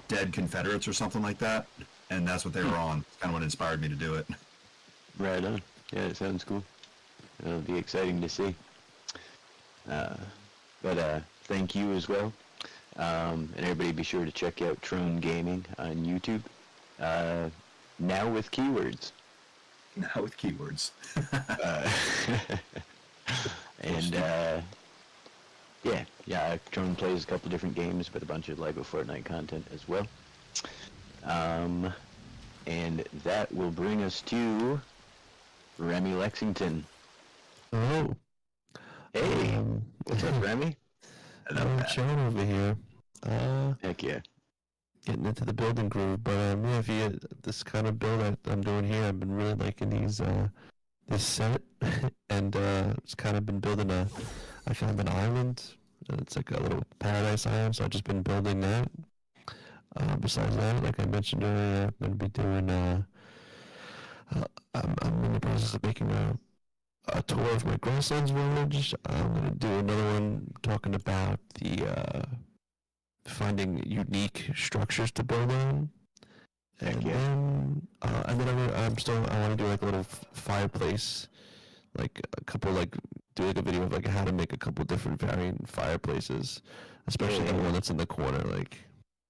dead Confederates or something like that, and that's what they were on. Kind of what inspired me to do it. Right on. Yeah, it sounds cool. It'll be exciting to see. But thank you as well. And everybody be sure to check out Trone Gaming on YouTube. Now with keywords. Now with keywords. And yeah, Trone plays a couple different games, but a bunch of LEGO Fortnite content as well. And that will bring us to Remy Lexington. Oh. Hey, what's up, Remy? I'm chilling over here. Heck yeah. Getting into the building groove, but yeah, if you get this kind of build I'm doing here, I've been really liking these this set, and it's kind of been building I found an island. It's like a little paradise island, so I've just been building that. Besides that, like I mentioned earlier, I'm going to be doing I'm in the process of making a tour of my grandson's village. I'm going to do another one talking about the finding unique structures to build on. And yeah. then, I want to do like a little fireplace, like a couple, like do like a video of like how to make a couple different variant fireplaces, especially the one that's in the corner, like.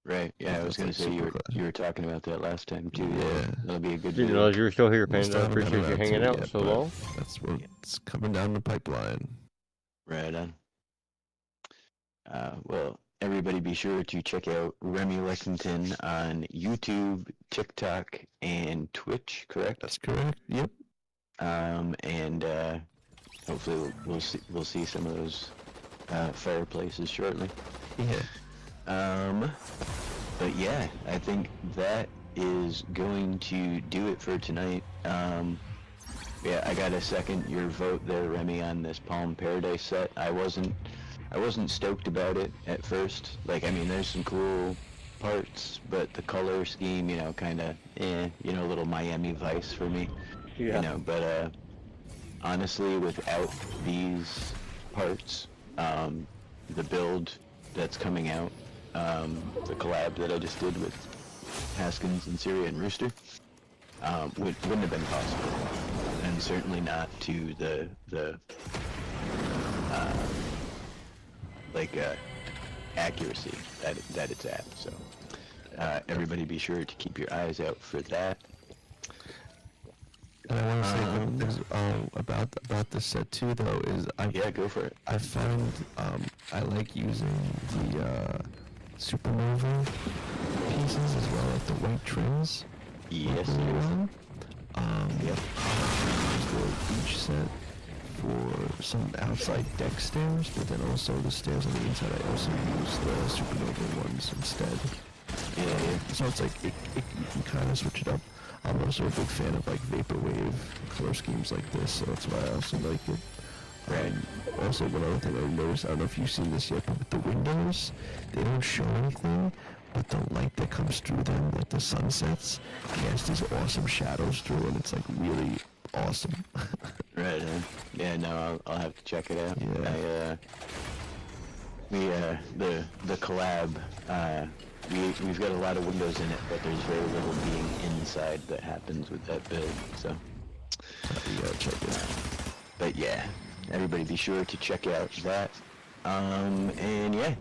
Right. Yeah, I was gonna say you were talking about that last time too. Yeah, that'll be a good. Didn't realize you were still here, We'll Panda. I appreciate you hanging out so long. That's what's coming down the pipeline. Right on. Well, everybody be sure to check out Remy Lexington on YouTube, TikTok, and Twitch, correct? That's correct. Yep. And hopefully we'll see some of those fireplaces shortly. Yeah. But yeah, I think that is going to do it for tonight. Yeah, I gotta second your vote there, Remy, on this Palm Paradise set. I wasn't stoked about it at first. Like, I mean, there's some cool parts, but the color scheme, you know, kind of, a little Miami Vice for me. Yeah. You know, but honestly, without these parts, the build that's coming out, the collab that I just did with Haskins and Syria and Rooster, wouldn't have been possible, and certainly not to the accuracy that it's at. So everybody be sure to keep your eyes out for that. And I want to say one thing about this set too, though, is go for it. I found I like using the supernova pieces as well, like the white trims. Yes. Yep. I use the beach set for some outside deck stairs, but then also the stairs on the inside. I also use the supernova ones instead. Yeah. So it's like you can kind of switch it up. I'm also a big fan of like vaporwave color schemes like this, so that's why I also like it. Right. Also, one other thing I noticed, I don't know if you've seen this yet, but with the windows, they don't show anything, but the light that comes through them, like the sunsets, casts these awesome shadows through, and it's like really awesome. Right. Yeah. No, I'll have to check it out. Yeah. The collab. We've got a lot of windows in it, but there's very little being inside that happens with that build, so You gotta check it out. But yeah, everybody be sure to check out that. And yeah,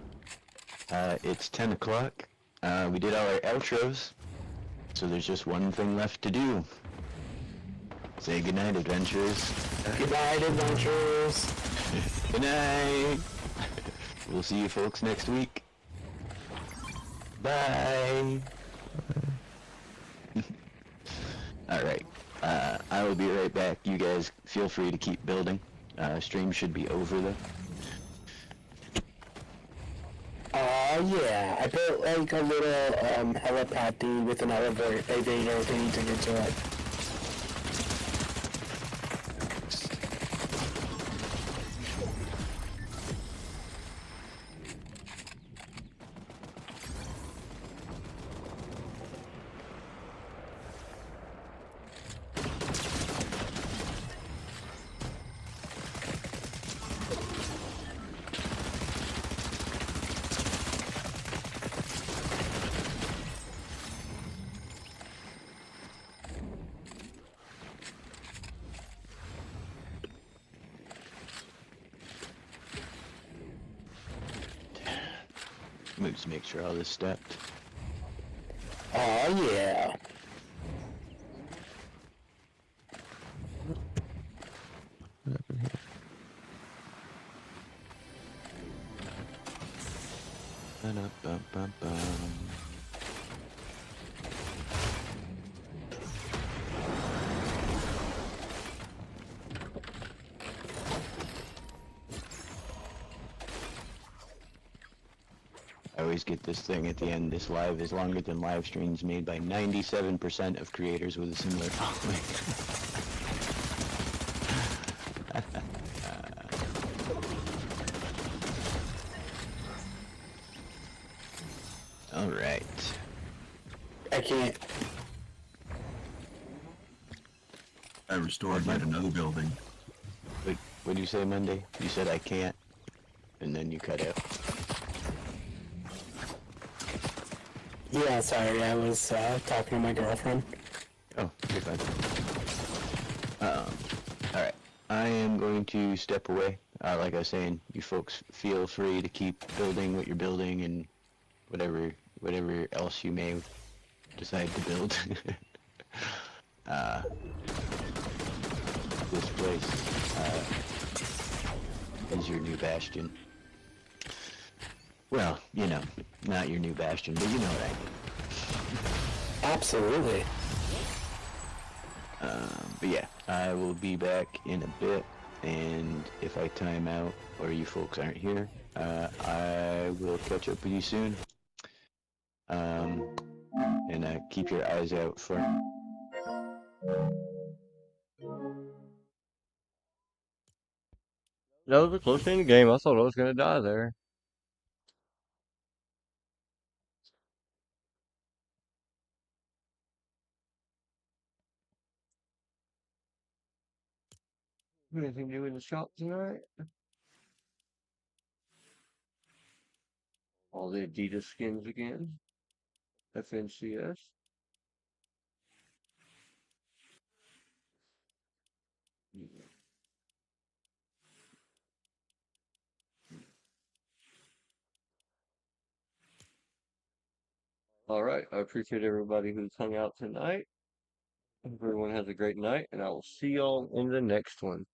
it's 10 o'clock. We did all our outros, so there's just one thing left to do. Say goodnight, adventurers. Good night, adventurers. Good night. We'll see you folks next week. Bye. Alright. I will be right back. You guys feel free to keep building. Stream should be over though. Yeah. I built like a little helipad with an elevator thingy to get to it. Let me just make sure all this stepped. Oh yeah. What happened here? Ba-da-ba-ba-bum. I always get this thing at the end. This live is longer than live streams made by 97% of creators with a similar following. All right. I can't. I restored yet another building. Wait, what did you say, Monday? You said I can't, and then you cut out. Yeah, sorry, I was talking to my girlfriend. Oh, you're fine. Alright. I am going to step away. Like I was saying, you folks feel free to keep building what you're building and whatever else you may decide to build. uh, this place is your new bastion. Well, you know, not your new bastion, but you know what I mean. Absolutely. But yeah, I will be back in a bit, and if I time out or you folks aren't here, I will catch up with you soon. And keep your eyes out for. That was a close in game. I thought I was gonna die there. Anything new in the shop tonight? All the Adidas skins again. FNCS. All right. I appreciate everybody who's hung out tonight. Hope everyone has a great night, and I will see y'all in the next one.